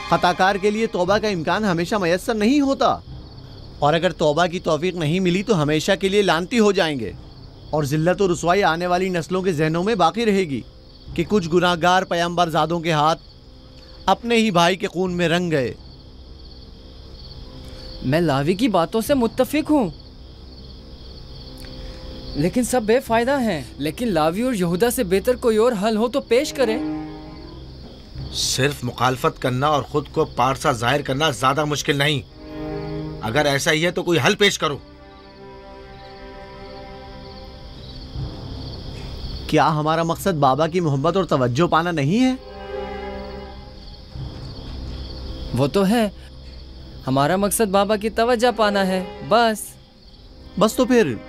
खताकार के लिए तौबा का इम्कान हमेशा मयस्सर नहीं होता, और अगर तौबा की तौफीक नहीं मिली तो हमेशा के लिए लानती हो जाएंगे और जिल्लत और रुसवाई आने वाली नस्लों के जहनों में बाकी रहेगी कि कुछ गुनाहगार पैगंबर ज़ादों के हाथ अपने ही भाई के खून में रंग गए। मैं लावी की बातों से मुत्तफिक हूँ, लेकिन सब बेफायदा हैं। लेकिन लावी और यहूदा से बेहतर कोई और हल हो तो पेश करें। सिर्फ मुखालफत करना और खुद को पारसा जाहिर करना ज्यादा मुश्किल नहीं। अगर ऐसा ही है तो कोई हल पेश करो। क्या हमारा मकसद बाबा की मोहब्बत और तवज्जो पाना नहीं है? वो तो है, हमारा मकसद बाबा की तवज्जो पाना है। बस तो फिर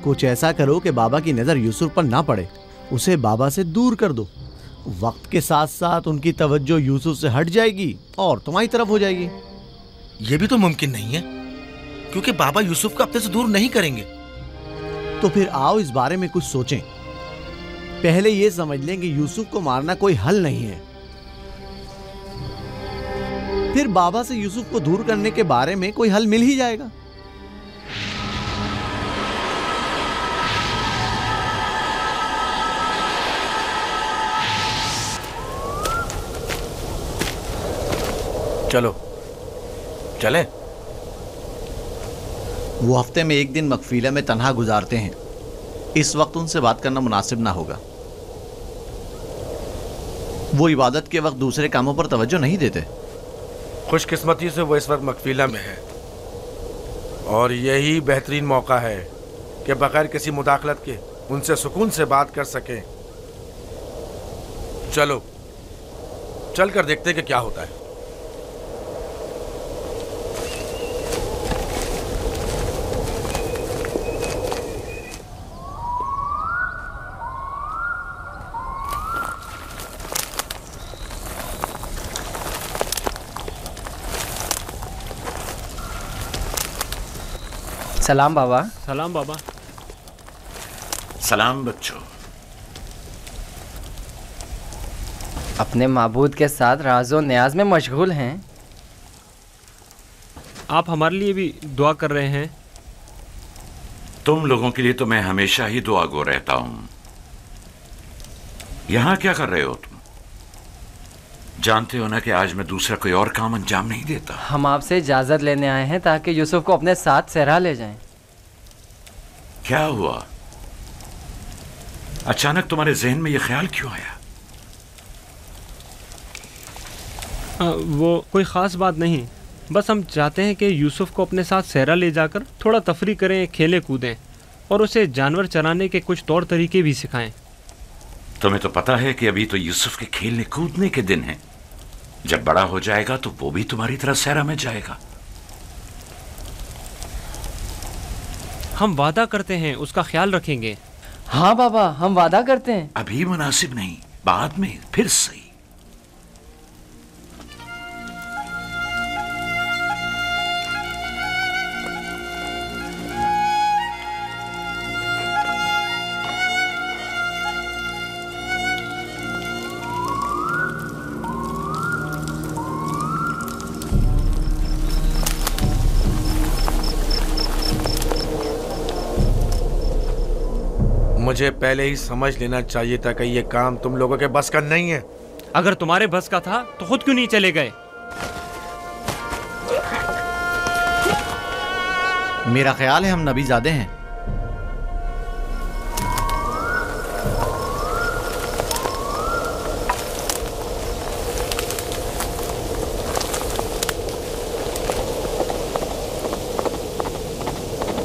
कुछ ऐसा करो कि बाबा की नज़र यूसुफ पर ना पड़े, उसे बाबा से दूर कर दो। वक्त के साथ साथ उनकी तवज्जो यूसुफ से हट जाएगी और तुम्हारी तरफ हो जाएगी। ये भी तो मुमकिन नहीं है, क्योंकि बाबा यूसुफ को अपने से दूर नहीं करेंगे। तो फिर आओ इस बारे में कुछ सोचें। पहले ये समझ लें कि यूसुफ को मारना कोई हल नहीं है, फिर बाबा से यूसुफ को दूर करने के बारे में कोई हल मिल ही जाएगा। चलो चले। वो हफ्ते में एक दिन मकफीला में तन्हा गुजारते हैं, इस वक्त उनसे बात करना मुनासिब ना होगा। वो इबादत के वक्त दूसरे कामों पर तवज्जो नहीं देते। खुशकिस्मती से वो इस वक्त मकफीला में है और यही बेहतरीन मौका है कि बगैर किसी मुदाखलत के उनसे सुकून से बात कर सकें। चलो चल कर देखते कि क्या होता है। सलाम बाबा। सलाम बाबा। सलाम बच्चों। अपने माबूद के साथ राज़ो न्याज में मशगूल हैं। आप हमारे लिए भी दुआ कर रहे हैं? तुम लोगों के लिए तो मैं हमेशा ही दुआगो रहता हूं। यहां क्या कर रहे हो तुम? जानते हो ना कि आज मैं दूसरा कोई और काम अंजाम नहीं देता। हम आपसे इजाज़त लेने आए हैं ताकि यूसुफ को अपने साथ सहरा ले जाएं। क्या हुआ? अचानक तुम्हारे जहन में यह ख्याल क्यों आया? वो कोई ख़ास बात नहीं, बस हम चाहते हैं कि यूसुफ को अपने साथ सहरा ले जाकर थोड़ा तफरी करें, खेलें कूदें और उसे जानवर चराने के कुछ तौर तरीके भी सिखाएं। तुम्हें तो पता है कि अभी तो यूसुफ के खेलने कूदने के दिन हैं। जब बड़ा हो जाएगा तो वो भी तुम्हारी तरह सहरा में जाएगा। हम वादा करते हैं उसका ख्याल रखेंगे। हाँ बाबा, हम वादा करते हैं। अभी मुनासिब नहीं, बाद में फिर सही। मुझे पहले ही समझ लेना चाहिए था कि ये काम तुम लोगों के बस का नहीं है। अगर तुम्हारे बस का था तो खुद क्यों नहीं चले गए? मेरा ख्याल है हम नबीज़ादे हैं।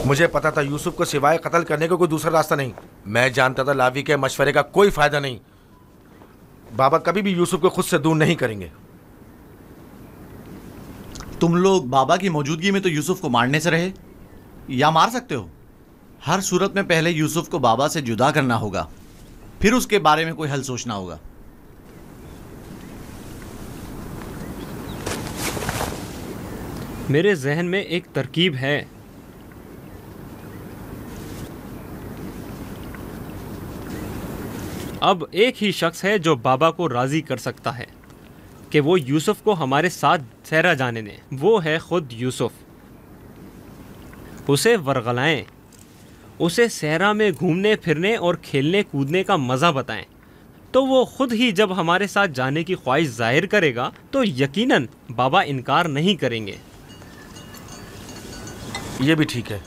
मुझे पता था यूसुफ को सिवाय कत्ल करने का कोई दूसरा रास्ता नहीं। मैं जानता था लावी के मशवरे का कोई फायदा नहीं। बाबा कभी भी यूसुफ को खुद से दूर नहीं करेंगे। तुम लोग बाबा की मौजूदगी में तो यूसुफ को मारने से रहे या मार सकते हो। हर सूरत में पहले यूसुफ को बाबा से जुदा करना होगा, फिर उसके बारे में कोई हल सोचना होगा। मेरे जहन में एक तरकीब है। अब एक ही शख्स है जो बाबा को राजी कर सकता है कि वो यूसुफ को हमारे साथ सहरा जाने दें। वो है खुद यूसुफ। उसे वरगलाएं, उसे सहरा में घूमने फिरने और खेलने कूदने का मज़ा बताएं, तो वो खुद ही जब हमारे साथ जाने की ख्वाहिश जाहिर करेगा तो यकीनन बाबा इनकार नहीं करेंगे। ये भी ठीक है,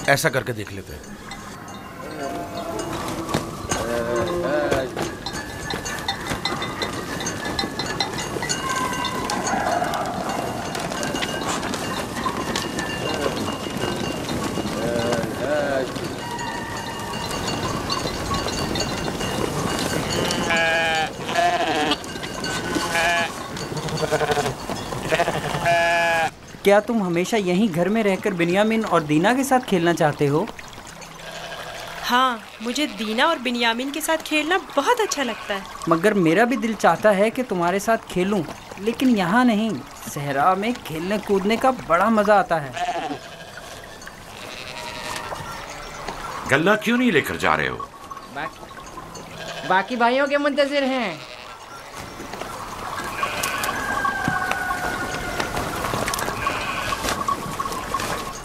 ऐसा करके देख लेते हैं। क्या तुम हमेशा यहीं घर में रहकर बिन्यामिन और दीना के साथ खेलना चाहते हो? हाँ, मुझे दीना और बिन्यामिन के साथ खेलना बहुत अच्छा लगता है। मगर मेरा भी दिल चाहता है कि तुम्हारे साथ खेलूं, लेकिन यहाँ नहीं। सहरा में खेलने कूदने का बड़ा मजा आता है। गल्ला क्यों नहीं लेकर जा रहे हो? बाकी भाइयों के मुंतजिर हैं।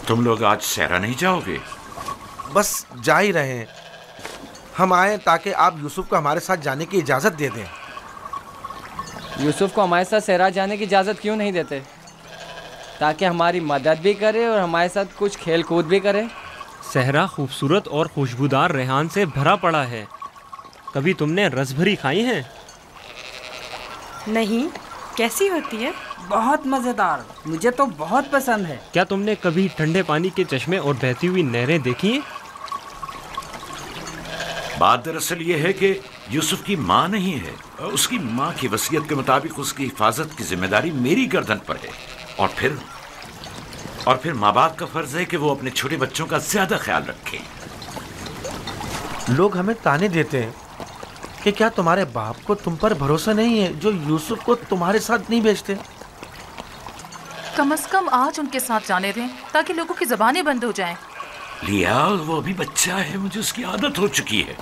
तुम लोग आज सहरा नहीं जाओगे? बस जा ही रहे हैं। हम आए ताकि आप यूसुफ को हमारे साथ जाने की इजाज़त दे दें। यूसुफ को हमारे साथ सहरा जाने की इजाज़त क्यों नहीं देते? ताकि हमारी मदद भी करे और हमारे साथ कुछ खेल कूद भी करे। सहरा खूबसूरत और खुशबूदार रेहान से भरा पड़ा है। कभी तुमने रसभरी खाई हैं? नहीं, कैसी होती है? बहुत मज़ेदार, मुझे तो बहुत पसंद है। क्या तुमने कभी ठंडे पानी के चश्मे और बहती हुई नहरें देखी हैं? बात दरअसल ये है कि यूसुफ की माँ नहीं है। उसकी माँ की वसीयत के मुताबिक उसकी हिफाजत की जिम्मेदारी मेरी गर्दन पर है। और फिर माँ बाप का फर्ज है कि वो अपने छोटे बच्चों का ज्यादा ख्याल रखें। लोग हमें ताने देते हैं कि क्या तुम्हारे बाप को तुम पर भरोसा नहीं है जो यूसुफ को तुम्हारे साथ नहीं भेजते। कम से कम आज उनके साथ जाने दें ताकि लोगों की ज़बानें बंद हो जाएं। लिया, वो अभी बच्चा है, मुझे उसकी आदत हो चुकी है।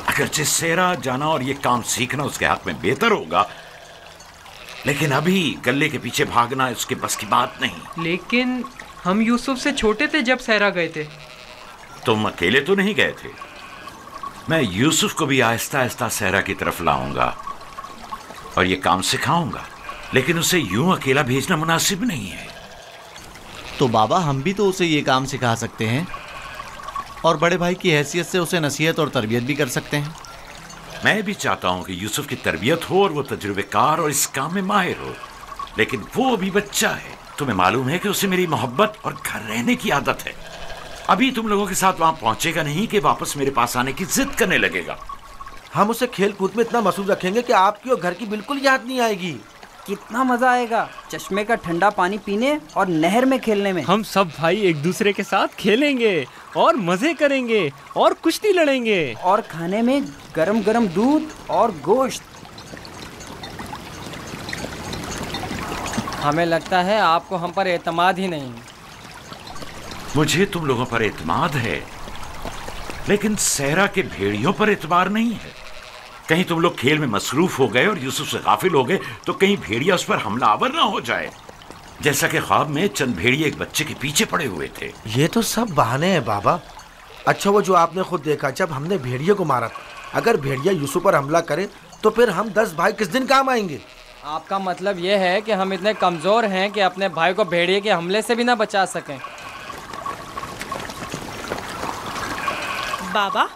अगरचे सेरा जाना और ये काम सीखना उसके हक में बेहतर होगा, लेकिन अभी गले के पीछे भागना उसके बस की बात नहीं। लेकिन हम यूसुफ से छोटे थे जब सहरा गए थे। तुम अकेले तो नहीं गए थे। मैं यूसुफ को भी आहिस्ता आहिस्ता सहरा की तरफ लाऊंगा और ये काम सिखाऊंगा, लेकिन उसे यूं अकेला भेजना मुनासिब नहीं है। तो बाबा, हम भी तो उसे ये काम सिखा सकते हैं और बड़े भाई की हैसियत से उसे नसीहत और तरबियत भी कर सकते हैं। मैं भी चाहता हूं कि यूसुफ की तरबियत हो और वो तजुर्बेकार और इस काम में माहिर हो, लेकिन वो अभी बच्चा है। तुम्हें मालूम है कि उसे मेरी मोहब्बत और घर रहने की आदत है। अभी तुम लोगों के साथ वहां पहुंचेगा नहीं कि वापस मेरे पास आने की जिद करने लगेगा। हम उसे खेल कूद में इतना मसरूफ रखेंगे कि आपकी और घर की बिल्कुल याद नहीं आएगी। कितना मजा आएगा चश्मे का ठंडा पानी पीने और नहर में खेलने में। हम सब भाई एक दूसरे के साथ खेलेंगे और मजे करेंगे और कुश्ती लड़ेंगे और खाने में गरम गरम दूध और गोश्त। हमें लगता है आपको हम पर एतमाद ही नहीं। मुझे तुम लोगों पर एतमाद है, लेकिन सहरा के भेड़ियों पर एतबार नहीं है। कहीं तुम लोग खेल में मसरूफ हो गए और यूसुफ से गाफिल हो गए तो कहीं भेड़िया उस पर हमलावर ना हो जाए, जैसा कि ख्वाब में चंद भेड़िए एक बच्चे के पीछे पड़े हुए थे। ये तो सब बहाने हैं बाबा। अच्छा, वो जो आपने खुद देखा जब हमने भेड़िए को मारा था, अगर भेड़िया यूसुफ पर हमला करे तो फिर हम 10 भाई किस दिन काम आएंगे? आपका मतलब ये है कि हम इतने कमजोर हैं कि अपने भाई को भेड़िए के हमले से भी ना बचा सकें। बाबा,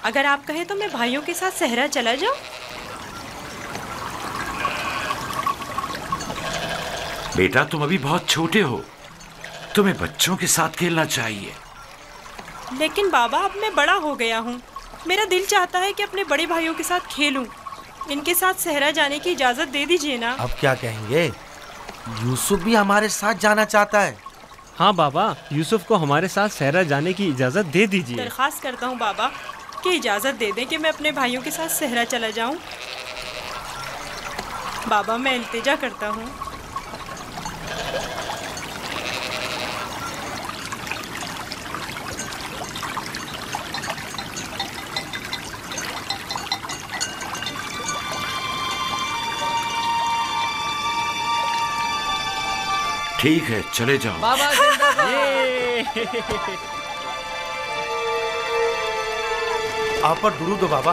अगर आप कहें तो मैं भाइयों के साथ सहरा चला जाऊं? बेटा, तुम अभी बहुत छोटे हो, तुम्हें बच्चों के साथ खेलना चाहिए। लेकिन बाबा, अब मैं बड़ा हो गया हूँ। मेरा दिल चाहता है कि अपने बड़े भाइयों के साथ खेलूं। इनके साथ सहरा जाने की इजाजत दे दीजिए ना। अब क्या कहेंगे? यूसुफ भी हमारे साथ जाना चाहता है। हाँ बाबा, यूसुफ को हमारे साथ सहरा जाने की इजाजत दे दीजिए। दरख्वास्त करता हूँ बाबा कि इजाजत दे दें कि मैं अपने भाइयों के साथ सहरा चला जाऊं। बाबा, मैं इल्तिजा करता हूँ। ठीक है, चले जाओ। बाबा आप पर दुरूद हो बाबा,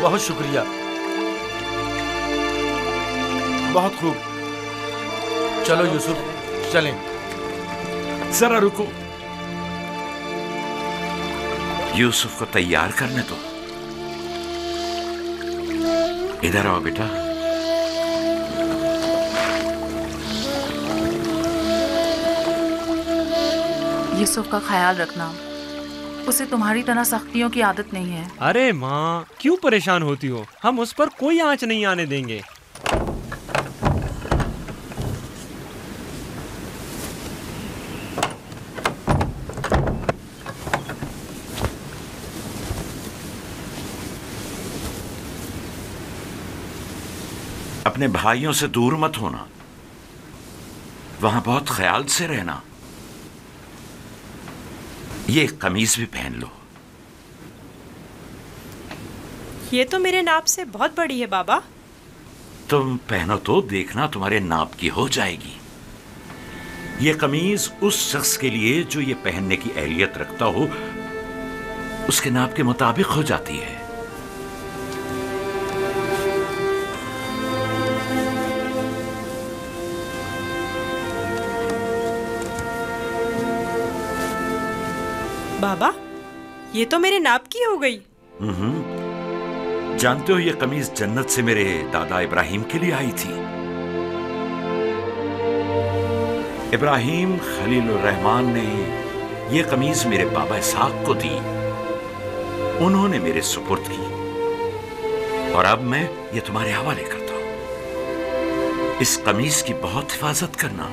बहुत शुक्रिया, बहुत खूब। चलो यूसुफ, चलें। जरा रुको, यूसुफ को तैयार करने दो। इधर आओ बेटा। यूसुफ का ख्याल रखना, उसे तुम्हारी तरह सख्तियों की आदत नहीं है। अरे माँ, क्यों परेशान होती हो? हम उस पर कोई आंच नहीं आने देंगे। अपने भाइयों से दूर मत होना, वहां बहुत ख्याल से रहना। ये कमीज भी पहन लो। ये तो मेरे नाप से बहुत बड़ी है बाबा। तुम पहनो तो देखना तुम्हारे नाप की हो जाएगी। ये कमीज उस शख्स के लिए जो ये पहनने की अहलियत रखता हो, उसके नाप के मुताबिक हो जाती है। बाबा, ये तो मेरे नाप की हो गई। जानते हो, ये कमीज जन्नत से मेरे दादा इब्राहिम के लिए आई थी। इब्राहिम खलीलुर रहमान ने ये कमीज मेरे बाबा इसहाक को दी, उन्होंने मेरे सुपुर्द की, और अब मैं ये तुम्हारे हवाले करता हूं। इस कमीज की बहुत हिफाजत करना,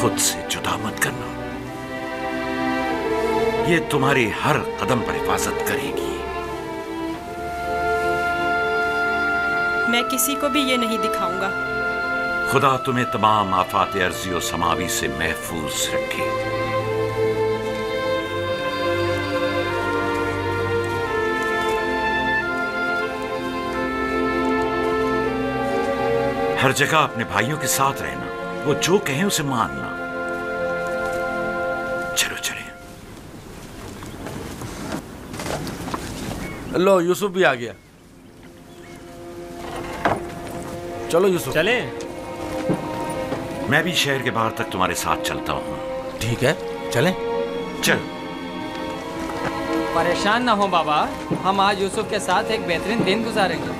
खुद से जुदा मत करना। ये तुम्हारी हर कदम पर हिफाजत करेगी। मैं किसी को भी ये नहीं दिखाऊंगा। खुदा तुम्हें तमाम आफात अर्जी और समावी से महफूज रखे। हर जगह अपने भाइयों के साथ रहना, वो जो कहें उसे मानना। चलो चले। लो यूसुफ भी आ गया। चलो यूसुफ चले। मैं भी शहर के बाहर तक तुम्हारे साथ चलता हूँ। ठीक है, चलें। चल। परेशान ना हो बाबा, हम आज यूसुफ के साथ एक बेहतरीन दिन गुजारेंगे।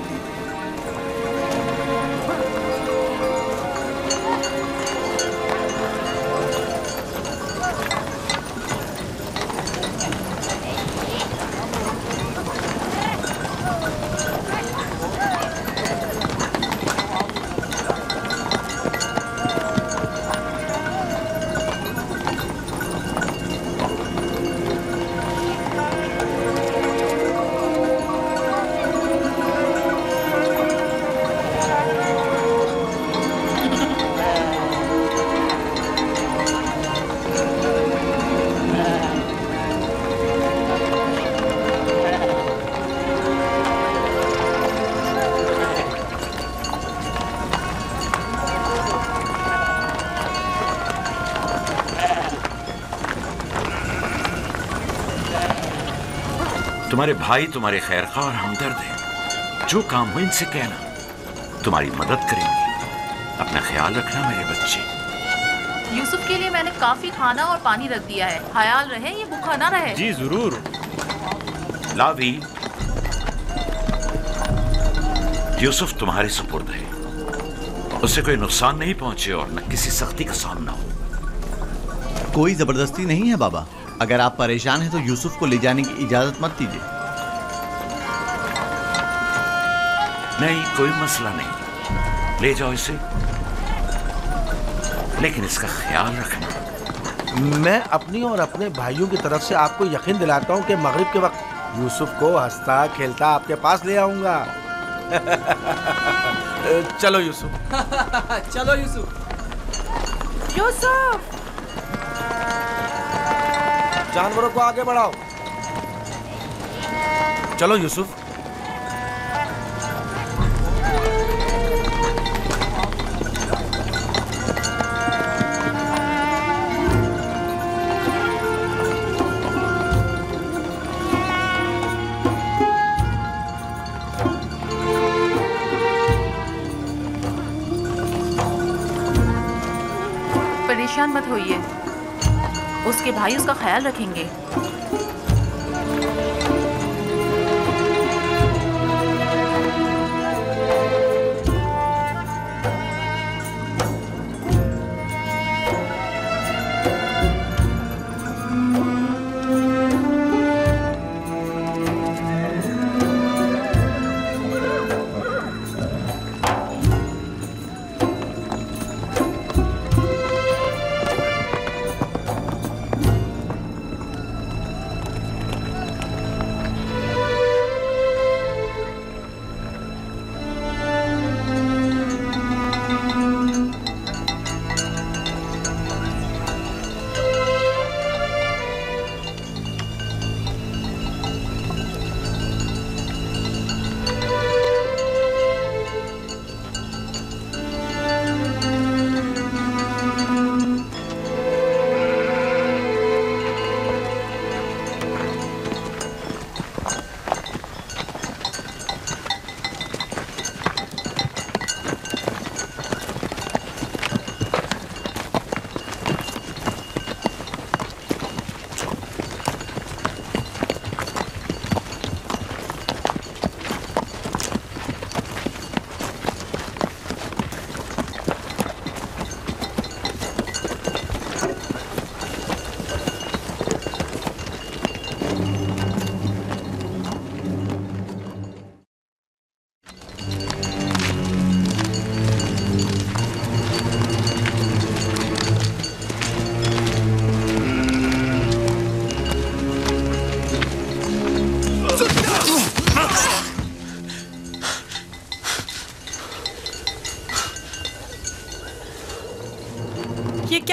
तुम्हारे भाई तुम्हारे खैरखा और हमदर्द हैं। जो काम हो इनसे कहना, तुम्हारी मदद करेंगे। अपना ख्याल रखना मेरे बच्चे। यूसुफ के लिए मैंने काफी खाना और पानी रख दिया है, ख्याल रहे ये भूखा ना रहे। जी जरूर। लावी, यूसुफ तुम्हारे सुपुर्द है, उससे कोई नुकसान नहीं पहुंचे और न किसी सख्ती का सामना हो। कोई जबरदस्ती नहीं है बाबा। अगर आप परेशान हैं तो यूसुफ को ले जाने की इजाजत मत दीजिए। नहीं, कोई मसला नहीं, ले जाओ इसे, लेकिन इसका ख्याल रखना। मैं अपनी और अपने भाइयों की तरफ से आपको यकीन दिलाता हूँ कि मगरिब के वक्त यूसुफ को हंसता खेलता आपके पास ले आऊंगा। चलो यूसुफ। चलो यूसुफ। यूसुफ, जानवरों को आगे बढ़ाओ। चलो यूसुफ। परेशान मत होइए, उसके भाई उसका ख्याल रखेंगे।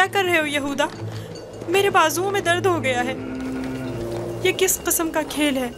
क्या कर रहे हो यहूदा? मेरे बाजुओं में दर्द हो गया है। ये किस किस्म का खेल है?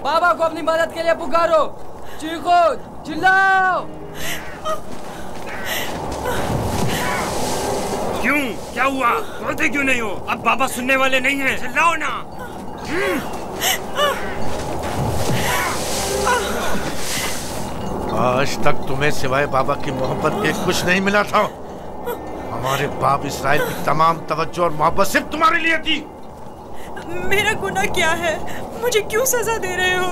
बाबा को अपनी मदद के लिए पुकारो, चीखो, चिल्लाओ। क्यों? क्या हुआ? बोलते क्यों नहीं हो? अब बाबा सुनने वाले नहीं हैं। चिल्लाओ ना। आज तक तुम्हें सिवाय बाबा की मोहब्बत के कुछ नहीं मिला था। हमारे बाप इसराइल की तमाम तवज्जो और मोहब्बत सिर्फ तुम्हारे लिए थी। मेरा गुनाह क्या है? मुझे क्यों सजा दे रहे हो?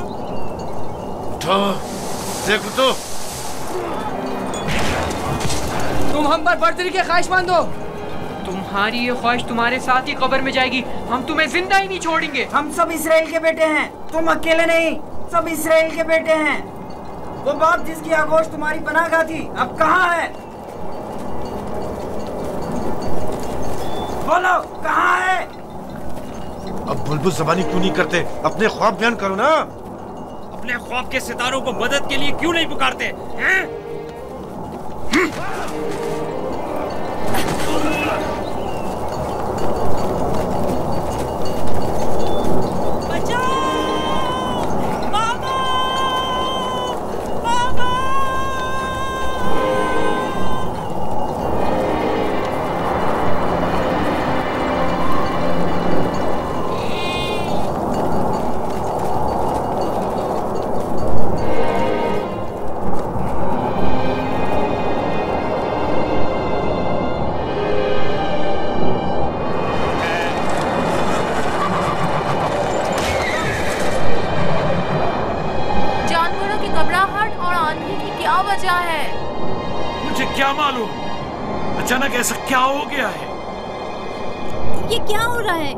उठो, देखो तो। तुम हम पर बर्तरी के ख्वाहिशमंद हो। तुम्हारी ये ख्वाहिश तुम्हारे साथ ही कब्र में जाएगी। हम तुम्हें जिंदा ही नहीं छोड़ेंगे। हम सब इसराइल के बेटे हैं, तुम अकेले नहीं, सब इसराइल के बेटे हैं। वो बाप जिसकी आगोश तुम्हारी पनाहगाह थी, अब कहाँ है? बोलो, कहाँ है? अब बुलबुल ज़बानी क्यों नहीं करते? अपने ख्वाब बयान करो ना। अपने ख्वाब के सितारों को मदद के लिए क्यों नहीं पुकारते हैं? अचानक ऐसा क्या हो गया है? ये क्या हो रहा है?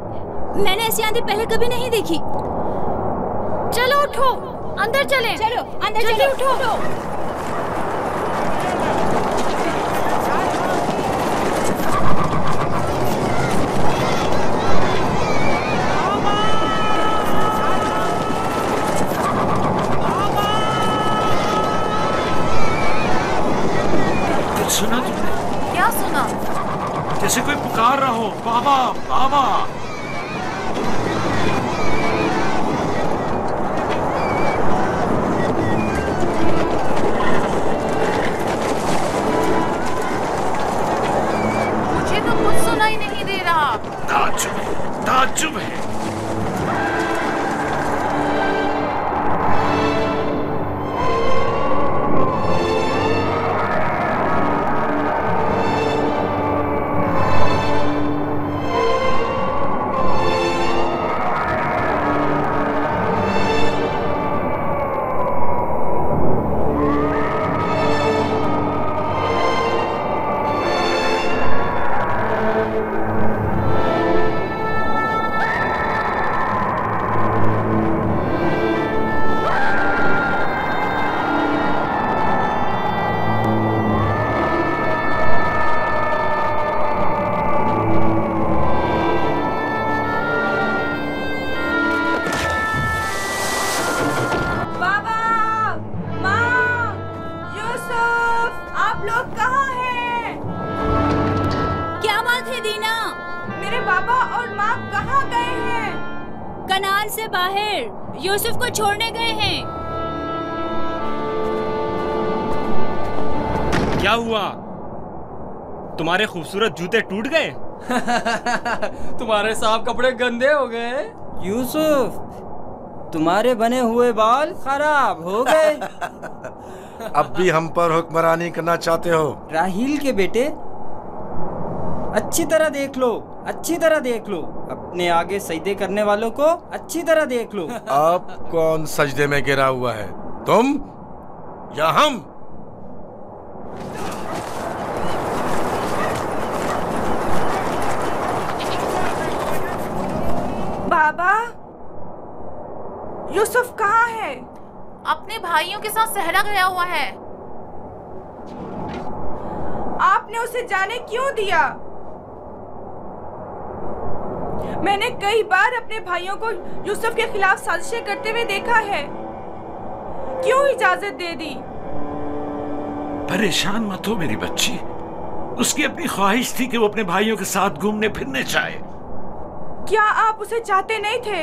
मैंने ऐसी आंधी पहले कभी नहीं देखी। चलो उठो, अंदर चलें। चलो अंदर चलो, उठो। सुना तुमने? क्या सुना? जैसे कोई पुकार रहा हो, बाबा बाबा। मुझे तो कुछ सुनाई नहीं दे रहा। ताज्जुब है। कनान से बाहर यूसुफ को छोड़ने गए हैं। क्या हुआ? तुम्हारे खूबसूरत जूते टूट गए? तुम्हारे साफ कपड़े गंदे हो गए। यूसुफ, तुम्हारे बने हुए बाल खराब हो गए। अब भी हम पर हुक्मरानी करना चाहते हो? राहील के बेटे, अच्छी तरह देख लो, अच्छी तरह देख लो। अपने आगे सजदे करने वालों को अच्छी तरह देख लो। अब कौन सजदे में गिरा हुआ है, तुम या हम? बाबा, यूसुफ कहाँ है? अपने भाइयों के साथ सहरा गया हुआ है। आपने उसे जाने क्यों दिया? मैंने कई बार अपने भाइयों को यूसुफ के खिलाफ साजिशें करते हुए देखा है। क्यों इजाजत दे दी? परेशान मत हो मेरी बच्ची। उसकी अपनी ख्वाहिश थी कि वो अपने भाइयों के साथ घूमने फिरने जाए। क्या आप उसे चाहते नहीं थे?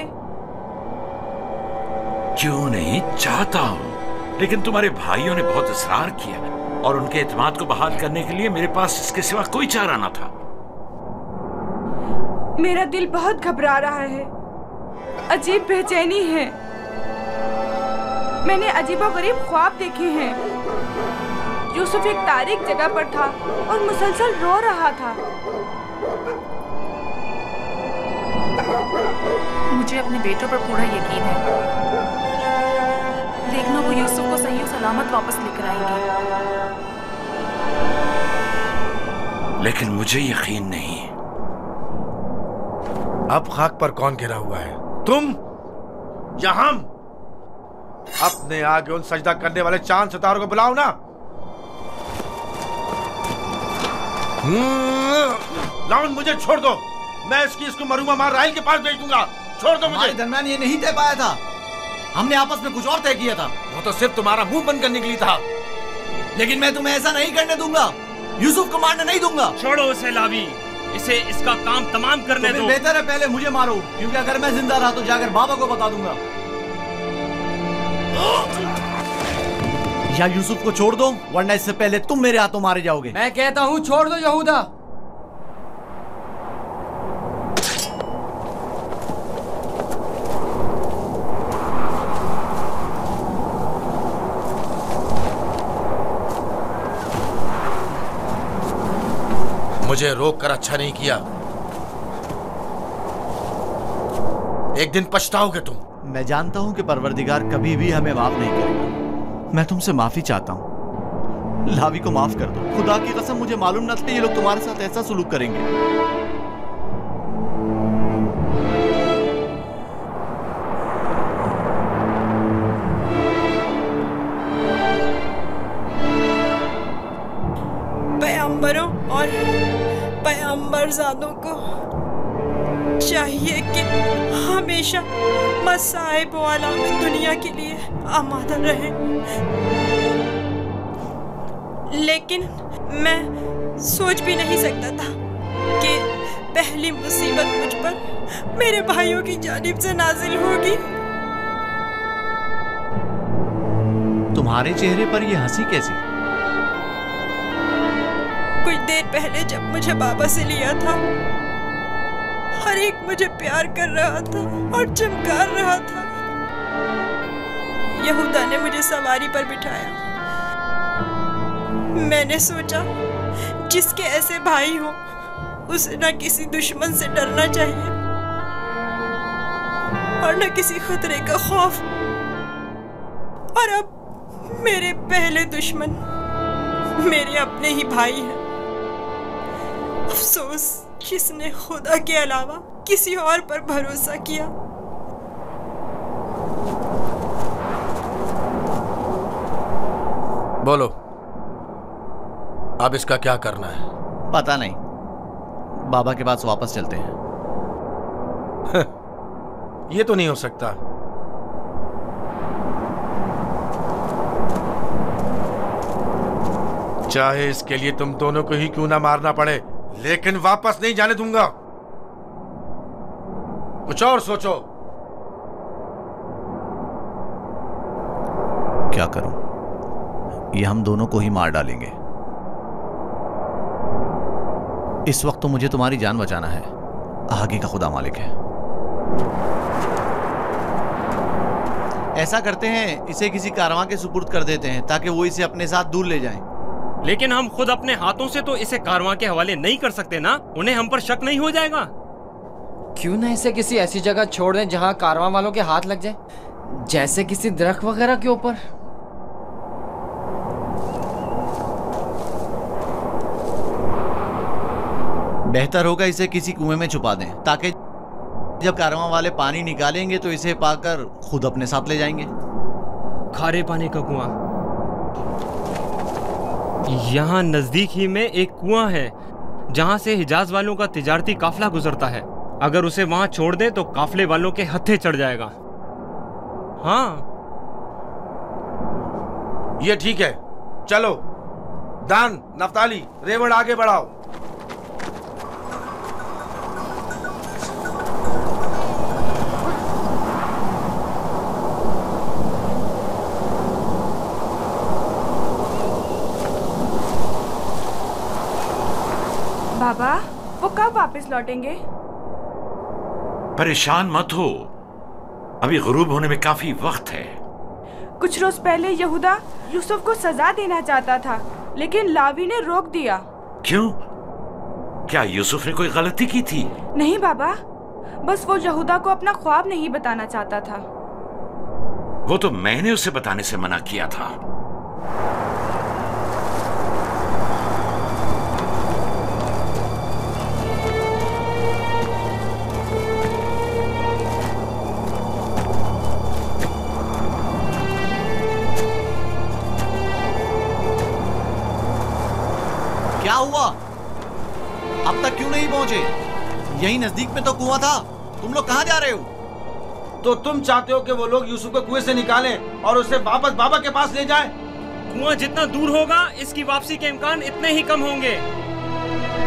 क्यों नहीं, चाहता हूं, लेकिन तुम्हारे भाइयों ने बहुत इसरार किया और उनके एतमाद को बहाल करने के लिए मेरे पास इसके सिवा कोई चारा न था। मेरा दिल बहुत घबरा रहा है, अजीब बेचैनी है। मैंने अजीबोगरीब ख्वाब देखे हैं। यूसुफ एक तारीक जगह पर था और मुसलसल रो रहा था। मुझे अपने बेटों पर पूरा यकीन है। देखना, वो यूसुफ को सही और सलामत वापस लेकर आएंगे। लेकिन मुझे यकीन नहीं। अब खाक पर कौन गिरा हुआ है, तुम या हम? अपने आगे उन सजदा करने वाले चांद सितारों को बुलाओ ना। लाउन, मुझे छोड़ दो। मैं इसको मरूंगा मार राहिल के पास भेज दूंगा। छोड़ दो मुझे। हमारे दरमियान ये नहीं तय पाया था। हमने आपस में कुछ और तय किया था। वो तो सिर्फ तुम्हारा मुंह बंद करने के लिए था। लेकिन मैं तुम्हें ऐसा नहीं करने दूंगा। यूसुफ को मारने नहीं दूंगा। छोड़ो उसे लावी, इसे इसका काम तमाम करने दो। बेहतर है पहले मुझे मारो, क्योंकि अगर मैं जिंदा रहा तो जाकर बाबा को बता दूंगा। या यूसुफ को छोड़ दो, वरना इससे पहले तुम मेरे हाथों मारे जाओगे। मैं कहता हूँ छोड़ दो यहूदा। मुझे रोक कर अच्छा नहीं किया। एक दिन पछताओगे तुम। मैं जानता हूं कि परवरदिगार कभी भी हमें माफ नहीं करेगा। मैं तुमसे माफी चाहता हूं। लावी को माफ कर दो। खुदा की कसम, मुझे मालूम न था ये लोग तुम्हारे साथ ऐसा सुलूक करेंगे। पैगंबरों और पैगंबरजादों को चाहिए कि हमेशा मसाइब वाला में दुनिया के लिए आमादा रहे। लेकिन मैं सोच भी नहीं सकता था कि पहली मुसीबत मुझ पर मेरे भाइयों की जानिब से नाजिल होगी। तुम्हारे चेहरे पर यह हंसी कैसी? कुछ देर पहले जब मुझे बाबा से लिया था, हर एक मुझे प्यार कर रहा था और चमकार रहा था। यहूदा ने मुझे सवारी पर बिठाया। मैंने सोचा जिसके ऐसे भाई हो उसे न किसी दुश्मन से डरना चाहिए और न किसी खतरे का खौफ। और अब मेरे पहले दुश्मन मेरे अपने ही भाई हैं। अफसोस जिसने खुदा के अलावा किसी और पर भरोसा किया। बोलो, अब इसका क्या करना है? पता नहीं। बाबा के पास वापस चलते हैं। ये तो नहीं हो सकता। चाहे इसके लिए तुम दोनों को ही क्यों ना मारना पड़े, लेकिन वापस नहीं जाने दूंगा। कुछ और सोचो। क्या करूं? ये हम दोनों को ही मार डालेंगे। इस वक्त तो मुझे तुम्हारी जान बचाना है, आगे का खुदा मालिक है। ऐसा करते हैं, इसे किसी कारवां के सुपुर्द कर देते हैं ताकि वो इसे अपने साथ दूर ले जाएं। लेकिन हम खुद अपने हाथों से तो इसे कारवां के हवाले नहीं कर सकते ना, उन्हें हम पर शक नहीं हो जाएगा? क्यों ना इसे किसी ऐसी जगह छोड़ दें जहां कारवां वालों के हाथ लग जाए, जैसे किसी दरख्त वगैरह के ऊपर। बेहतर होगा इसे किसी कुएं में छुपा दें ताकि जब कारवां वाले पानी निकालेंगे तो इसे पाकर खुद अपने साथ ले जाएंगे। खारे पानी का कुआं? यहाँ नजदीक ही में एक कुआं है जहाँ से हिजाज वालों का तिजारती काफिला गुजरता है। अगर उसे वहाँ छोड़ दें तो काफिले वालों के हत्थे चढ़ जाएगा। हाँ, ये ठीक है। चलो दान, नफ्ताली, रेवड़ आगे बढ़ाओ। बाबा, वो कब वापस लौटेंगे? परेशान मत हो, अभी गुरूब होने में काफी वक्त है। कुछ रोज पहले यहूदा यूसुफ को सजा देना चाहता था, लेकिन लावी ने रोक दिया। क्यों? क्या यूसुफ ने कोई गलती की थी? नहीं बाबा, बस वो यहूदा को अपना ख्वाब नहीं बताना चाहता था। वो तो मैंने उसे बताने से मना किया था। क्या हुआ? अब तक क्यों नहीं पहुंचे? यही नजदीक में तो कुआं था। तुम लोग कहां जा रहे हो? तो तुम चाहते हो कि वो लोग यूसुफ को कुएं से निकालें और उसे वापस बाबा के पास ले जाएं? कुआं जितना दूर होगा इसकी वापसी के इम्कान इतने ही कम होंगे।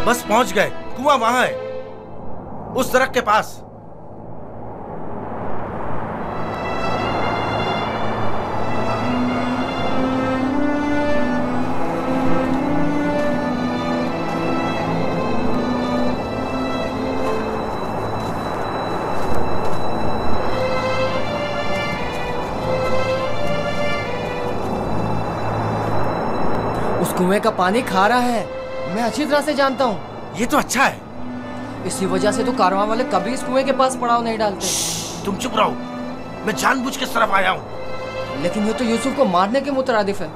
बस पहुंच गए, कुआं वहां है, उस दरख्त के पास। कुएं का पानी खारा है, मैं अच्छी तरह से जानता हूँ। ये तो अच्छा है। इसी वजह से तो कारवां वाले कभी इस कुएं के पास पड़ाव नहीं डालते। तुम चुप रहो, मैं जानबूझ के इस तरफ आया हूँ। लेकिन ये तो यूसुफ को मारने के मुतरादिफ है।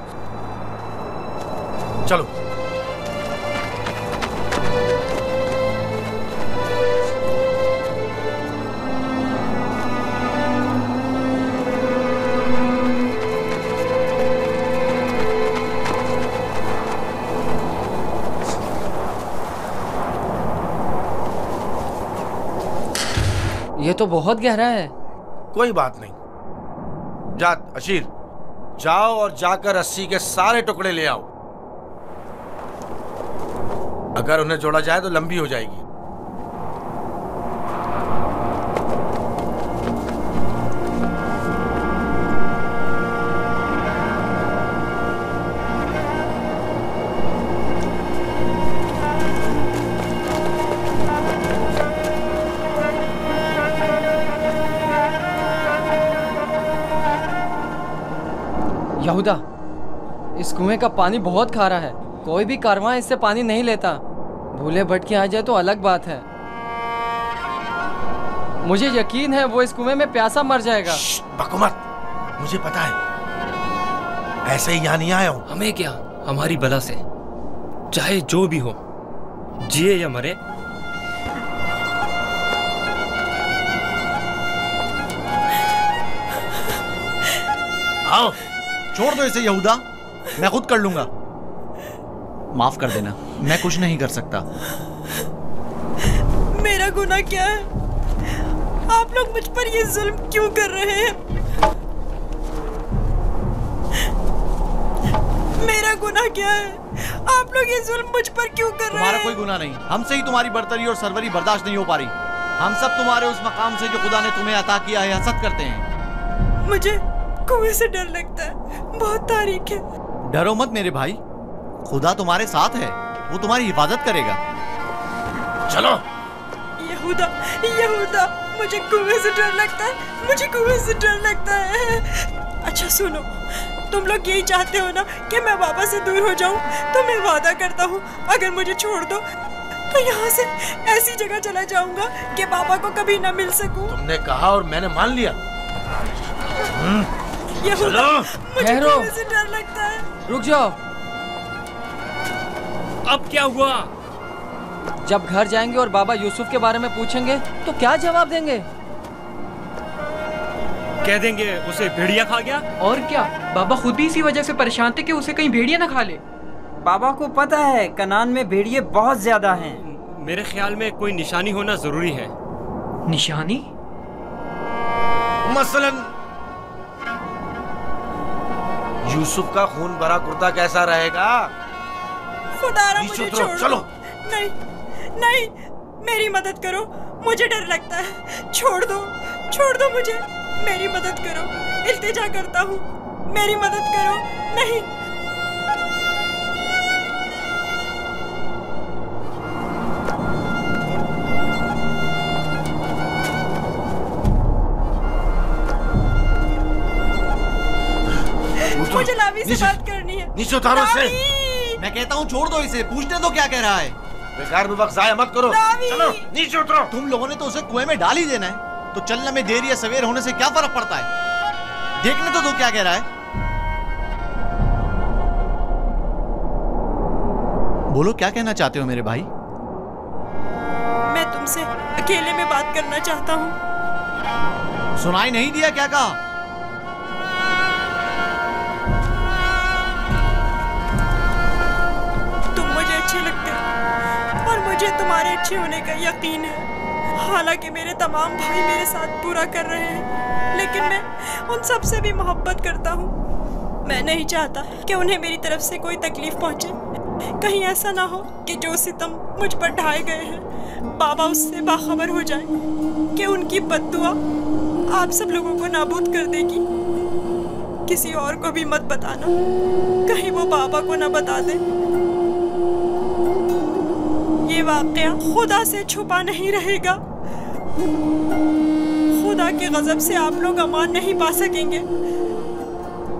चलो। ये तो बहुत गहरा है। कोई बात नहीं। जा अशीर, जाओ और जाकर रस्सी के सारे टुकड़े ले आओ। अगर उन्हें जोड़ा जाए तो लंबी हो जाएगी। यहूदा, इस कुएं का पानी बहुत खारा है, कोई भी कारवां इससे पानी नहीं लेता। भूले भटके आ जाए तो अलग बात है। मुझे यकीन है वो इस कुएं में प्यासा मर जाएगा। बको मत, मुझे पता है, ऐसे ही यहाँ नहीं आया हूँ। हमें क्या, हमारी बला से चाहे जो भी हो, जिए या मरे। आओ, छोड़ दो इसे यहूदा, मैं खुद कर लूंगा। माफ कर देना, मैं कुछ नहीं कर सकता। मेरा गुनाह क्या है? आप लोग मुझ पर ये जुल्म क्यों कर रहे हैं? मेरा गुनाह क्या है? आप लोग ये जुल्म मुझ पर क्यों कर रहे हैं? तुम्हारा कोई गुनाह नहीं, हमसे ही तुम्हारी बर्तरी और सरवरी बर्दाश्त नहीं हो पा रही। हम सब तुम्हारे उस मकाम से जो खुदा ने तुम्हें अता किया है हसद करते हैं। मुझे कुएं से डर लगता है, बहुत तारीख है। डरो मत मेरे भाई, खुदा तुम्हारे साथ है, वो तुम्हारी हिफाजत करेगा। चलो। यहूदा, यहूदा, मुझे कुएं से डर लगता है, मुझे कुएं से डर लगता है। अच्छा सुनो, तुम लोग यही चाहते हो ना कि मैं बाबा से दूर हो जाऊं? तो मैं वादा करता हूँ अगर मुझे छोड़ दो तो यहाँ से ऐसी जगह चला जाऊंगा कि बाबा को कभी ना मिल सकूं। तुमने कहा और मैंने मान लिया। यहूदा, मुझे कुएं से डर लगता है। रुक जाओ। अब क्या हुआ? जब घर जाएंगे और बाबा यूसुफ के बारे में पूछेंगे तो क्या जवाब देंगे? कह देंगे उसे भेड़िया खा गया। और क्या, बाबा खुद भी इसी वजह से परेशान थे कि उसे कहीं भेड़िया ना खा ले। बाबा को पता है कनान में भेड़िए बहुत ज्यादा हैं। मेरे ख्याल में कोई निशानी होना जरूरी है। निशानी? मसलन यूसुफ का खून भरा कुर्ता कैसा रहेगा? खुदारा मुझे छोड़ दो। चलो। नहीं नहीं, मेरी मदद करो, मुझे डर लगता है। छोड़ दो मुझे, मेरी मदद करो, इल्तिजा करता हूँ, मेरी मदद करो। नहीं। मुझे लावी से बात करनी है। नीचे उतारो इसे। मैं कहता हूँ छोड़ दो इसे, पूछने दो क्या कह रहा है। बेकार में वक्त जाया मत करो। चलो नीचे उतरो। तुम लोगों ने तो उसे कुएं में डाल ही देना है, तो चलने में देर या सवेर होने से क्या फर्क पड़ता है? देखने तो दो क्या कह रहा है। बोलो क्या कहना चाहते हो मेरे भाई? मैं तुमसे अकेले में बात करना चाहता हूँ। सुनाई नहीं दिया क्या कहा? तुम मुझे अच्छे लगते हो और मुझे तुम्हारे अच्छे होने का यकीन है। हालांकि मेरे तमाम भाई मेरे साथ पूरा कर रहे हैं, लेकिन मैं उन सब से भी मोहब्बत करता हूँ। मैं नहीं चाहता कि उन्हें मेरी तरफ से कोई तकलीफ पहुँचे। कहीं ऐसा ना हो कि जो सितम मुझ पर ढाए गए हैं बाबा उससे बाखबर हो जाए कि उनकी बद्दुआ आप सब लोगों को नाबूद कर देगी। किसी और को भी मत बताना, कहीं वो बाबा को ना बता दे। ये वाकया खुदा से छुपा नहीं रहेगा। खुदा के गजब से आप लोग अमान नहीं पा सकेंगे।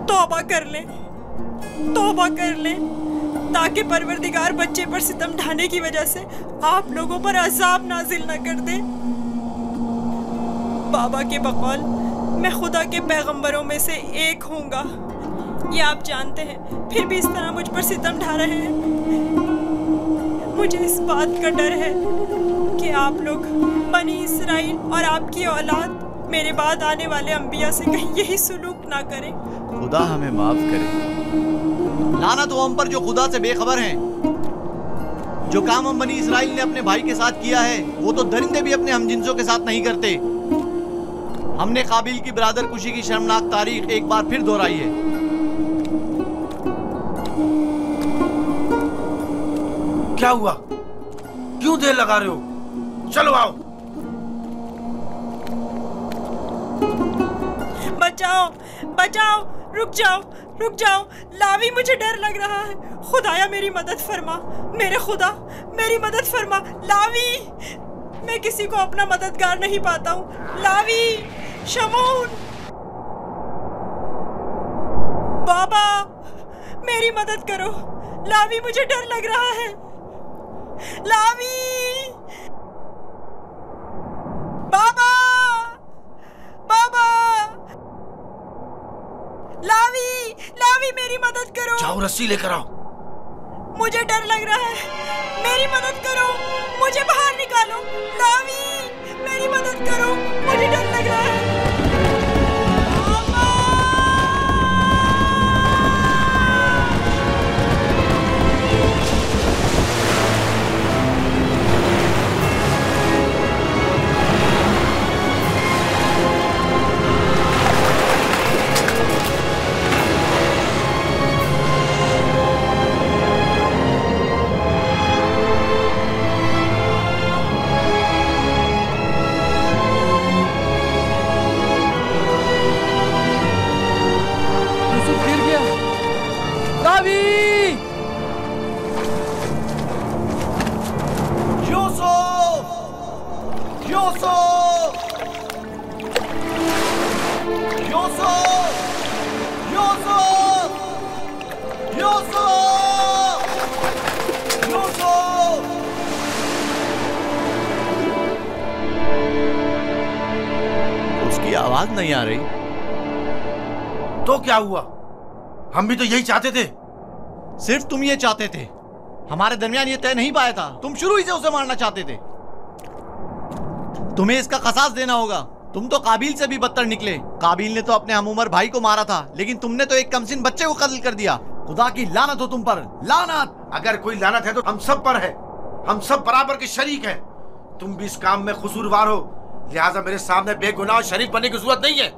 तौबा कर लें ताकि परवरदिगार बच्चे पर सितम ढाने की वजह से आप लोगों पर अजाब नाजिल न कर दे। बाबा के बकौल मैं खुदा के पैगंबरों में से एक हूँगा, ये आप जानते हैं, फिर भी इस तरह मुझ पर सितम ढा रहे हैं। मुझे इस बात का डर है कि आप लोग बनी इसराइल और आपकी औलाद मेरे बाद आने वाले अंबिया से कहीं यही सुलूक ना करें। खुदा हमें माफ करे। लानत हो हम पर जो खुदा से बेखबर हैं। जो काम हम बनी इसराइल ने अपने भाई के साथ किया है वो तो दरिंदे भी अपने हमजिंसों के साथ नहीं करते। हमने काबिल की बरादर कुशी की शर्मनाक तारीख एक बार फिर दोहराई है। क्या हुआ? क्यों देर लगा रहे हो? चलो आओ। बचाओ, रुक जाओ। लावी, मुझे डर लग रहा है। खुदाया मेरी मदद फरमा, मेरे खुदा मेरी मदद फरमा। लावी, मैं किसी को अपना मददगार नहीं पाता हूँ। लावी, शमून, बाबा मेरी मदद करो। लावी, मुझे डर लग रहा है। लावी, बाबा, लावी मेरी मदद करो। जाओ रस्सी लेकर आओ। मुझे डर लग रहा है, मेरी मदद करो, मुझे बाहर निकालो। लावी, मेरी मदद करो, मुझे डर लग रहा है। उसकी आवाज नहीं आ रही। तो क्या हुआ? हम भी तो यही चाहते थे। सिर्फ तुम ये चाहते थे, हमारे दरमियान ये तय नहीं पाया था। तुम शुरू ही से उसे मारना चाहते थे। तुम्हें इसका क़सास देना होगा। तुम तो काबिल से भी बदतर निकले। काबिल ने तो अपने हम उम्र भाई को मारा था, लेकिन तुमने तो एक कमसिन बच्चे को कत्ल कर दिया। खुदा की लानत हो तुम पर, लानत। अगर कोई लानत है तो हम सब पर है। हम सब बराबर के शरीक हैं। तुम भी इस काम में कसूरवार हो, लिहाजा मेरे सामने बेगुनाह शरीक बनने की जरूरत नहीं है।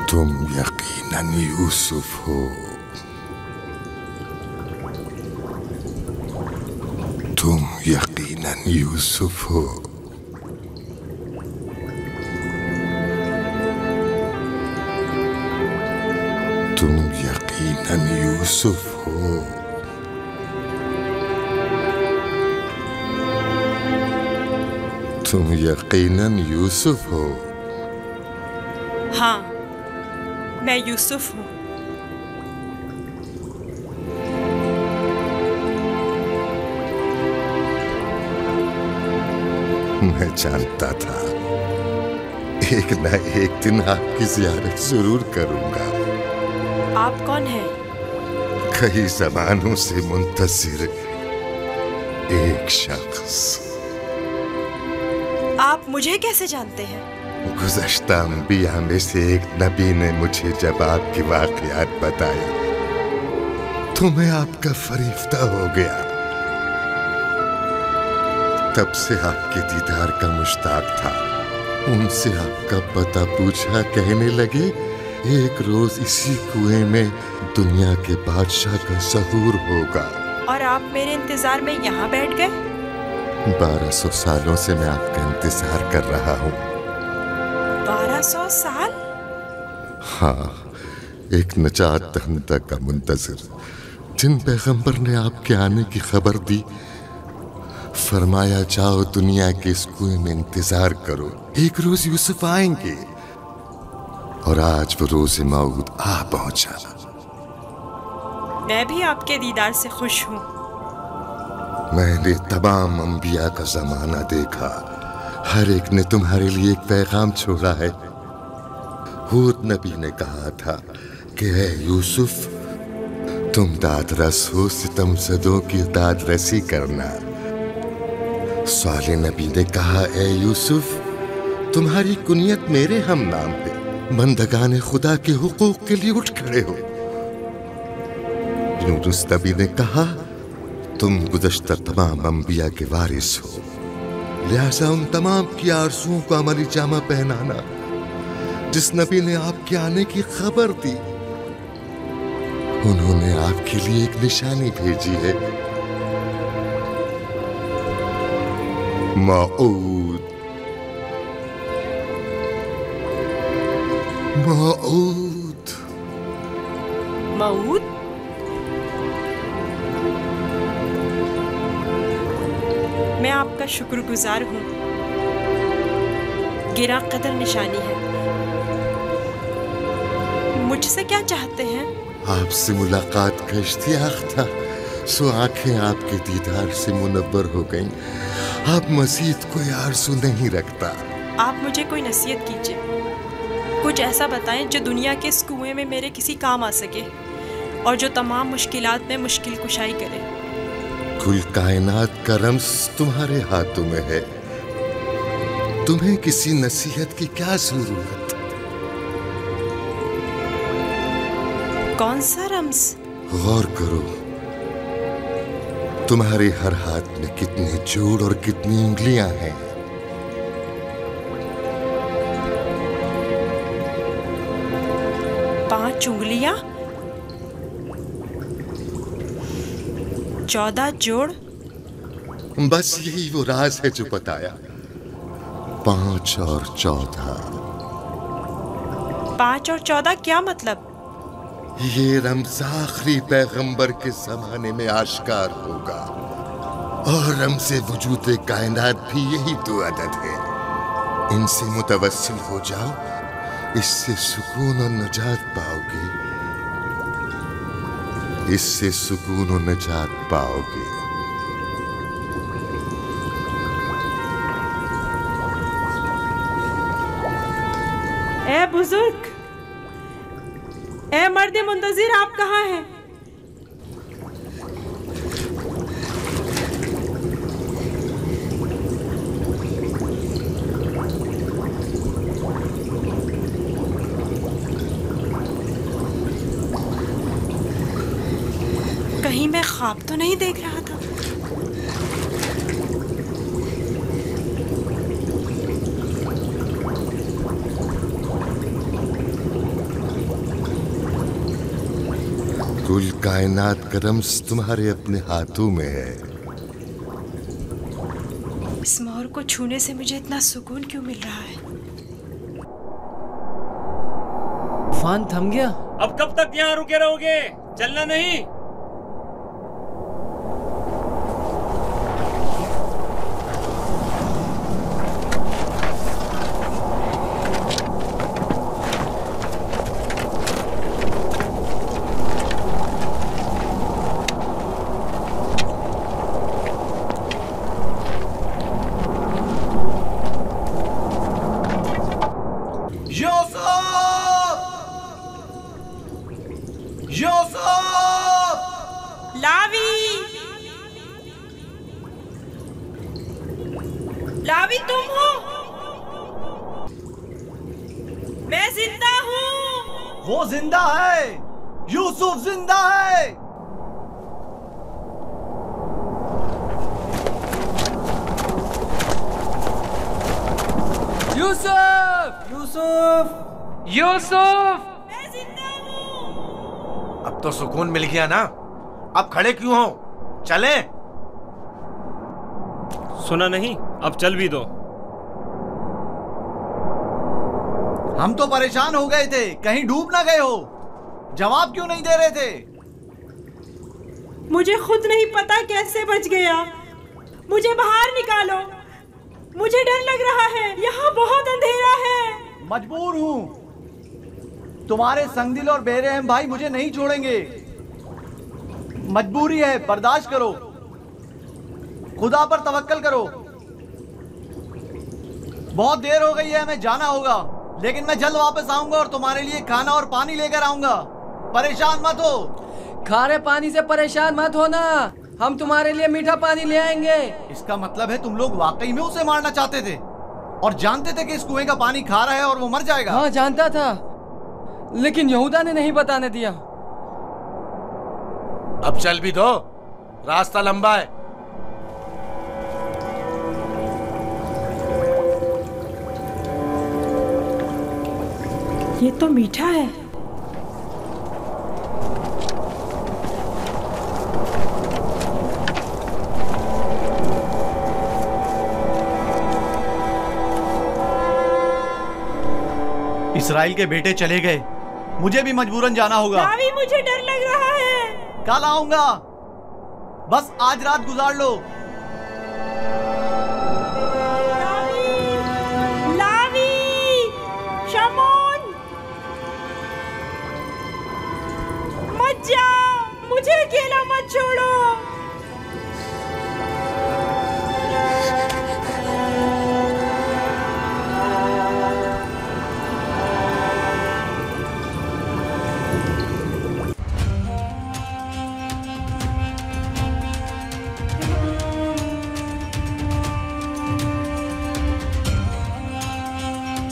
तुम यकीनन यूसुफ हो। तुम यकीनन यूसुफ हो। तुम यकीनन यूसुफ हो। तुम यकीनन यूसुफ हो। हाँ, मैं यूसुफ हूँ। मैं जानता था एक न एक दिन आपकी ज़ियारत जरूर करूंगा। आप कौन हैं? कई ज़मानों से मुंतज़िर एक शख्स। आप मुझे कैसे जानते हैं? गुज़श्ता अंबिया में से एक नबी ने मुझे जब आपकी वाक़ियात बताई तो मैं आपका फरिश्ता हो गया। तब से आपके दीदार का मुश्ताक था। उनसे आपका पता पूछा, कहने लगे एक रोज इसी कुएं में दुनिया के बादशाह का ज़हूर होगा। और आप मेरे इंतजार में यहाँ बैठ गए? 1200 सालों से मैं आपका इंतजार कर रहा हूँ। 1200 साल? हाँ, एक नजात दहंदा का मुंतज़िर, जिन पैगंबर ने आपके आने की खबर दी, फरमाया जाओ दुनिया के इस कुएं में इंतजार करो, एक रोज यूसुफ आएंगे। और आज वो रोज़े मौऊद आ पहुंचा। मैं भी आपके दीदार से खुश हूँ। मैंने तमाम अंबिया का जमाना देखा, हर एक ने तुम्हारे लिए एक पैगाम छोड़ा है। हूद नबी ने कहा था कि है यूसुफ, तुम दादरस हो, सितमज़दों की दादरसी करना। साले नबी ने कहा, ए यूसुफ, तुम्हारी कुनियत मेरे हम नाम है, बंदगाने खुदा के हुकूक के लिए उठ खड़े हो। यूनुस नबी ने कहा, तुम गुज़श्ता तमाम अंबिया के वारिस हो, लिहाजा उन तमाम की आरज़ुओं को अमली जामा पहनाना जिस नबी ने आपके आने की खबर दी। उन्होंने आपके लिए एक निशानी भेजी है, मऊद। मऊद। मऊद? मैं आपका शुक्रगुजार हूँ। गिरा कदर निशानी है। मुझसे क्या चाहते हैं? आपसे मुलाकात का इश्तियाक था, सो आंखें आपके दीदार से मुनव्वर हो गईं। आप मज़ीद कोई आरज़ू नहीं रखता। आप मुझे कोई नसीहत कीजिए, कुछ ऐसा बताएं जो दुनिया के इस कुएं में मेरे किसी काम आ सके और जो तमाम मुश्किलात में मुश्किल कुशाई करे। कुल कायनात का रम्ज़ तुम्हारे हाथों में है, तुम्हें किसी नसीहत की क्या जरूरत? कौन सा रम्ज़? गौर करो, तुम्हारे हर हाथ में कितने जोड़ और कितनी उंगलियां हैं। पांच उंगलियां? 14 जोड़? बस यही वो राज है जो बताया। 5 और 14। 5 और 14 क्या मतलब? ये रमज़ आखिरी पैगंबर के जमाने में आश्कार होगा और रमज़े वजूद कायनात भी यही 2 अदद है। इनसे मुतवस्सिल हो जाओ, इससे सुकून और नजात पाओगे, इससे सुकून और नजात पाओगे। ए बुजुर्ग, ए मर्द मुंतजिर, आप कहाँ हैं? कहीं मैं ख्वाब तो नहीं देख रहा था? कुल कायनात का रम्ज़ तुम्हारे अपने हाथों में है। इस मोहर को छूने से मुझे इतना सुकून क्यों मिल रहा है? तूफान थम गया। अब कब तक यहाँ रुके रहोगे? चलना नहीं? लावी, तुम हो? मैं जिंदा हूँ। वो जिंदा है, यूसुफ जिंदा है। यूसुफ, यूसुफ, यूसुफ! मैं जिंदा हूँ। अब तो सुकून मिल गया ना? अब खड़े क्यों हो? चलें? सुना नहीं? अब चल भी दो। हम तो परेशान हो गए थे, कहीं डूब ना गए हो। जवाब क्यों नहीं दे रहे थे? मुझे खुद नहीं पता कैसे बच गया। मुझे बाहर निकालो, मुझे डर लग रहा है, यहाँ बहुत अंधेरा है। मजबूर हूँ, तुम्हारे संगदिल और बेरहम भाई मुझे नहीं छोड़ेंगे। मजबूरी है, बर्दाश्त करो, खुदा पर तवक्कल करो। बहुत देर हो गई है, हमें जाना होगा, लेकिन मैं जल्द वापस आऊंगा और तुम्हारे लिए खाना और पानी लेकर आऊंगा। परेशान मत हो। खारे पानी से परेशान मत होना, हम तुम्हारे लिए मीठा पानी ले आएंगे। इसका मतलब है तुम लोग वाकई में उसे मारना चाहते थे और जानते थे कि इस कुएं का पानी खारा है और वो मर जाएगा। हाँ, जानता था, लेकिन यहूदा ने नहीं बताने दिया। अब चल भी दो, रास्ता लंबा है। ये तो मीठा है। इस्राइल के बेटे चले गए, मुझे भी मजबूरन जाना होगा। मुझे डर लग रहा है। कल आऊंगा, बस आज रात गुजार लो।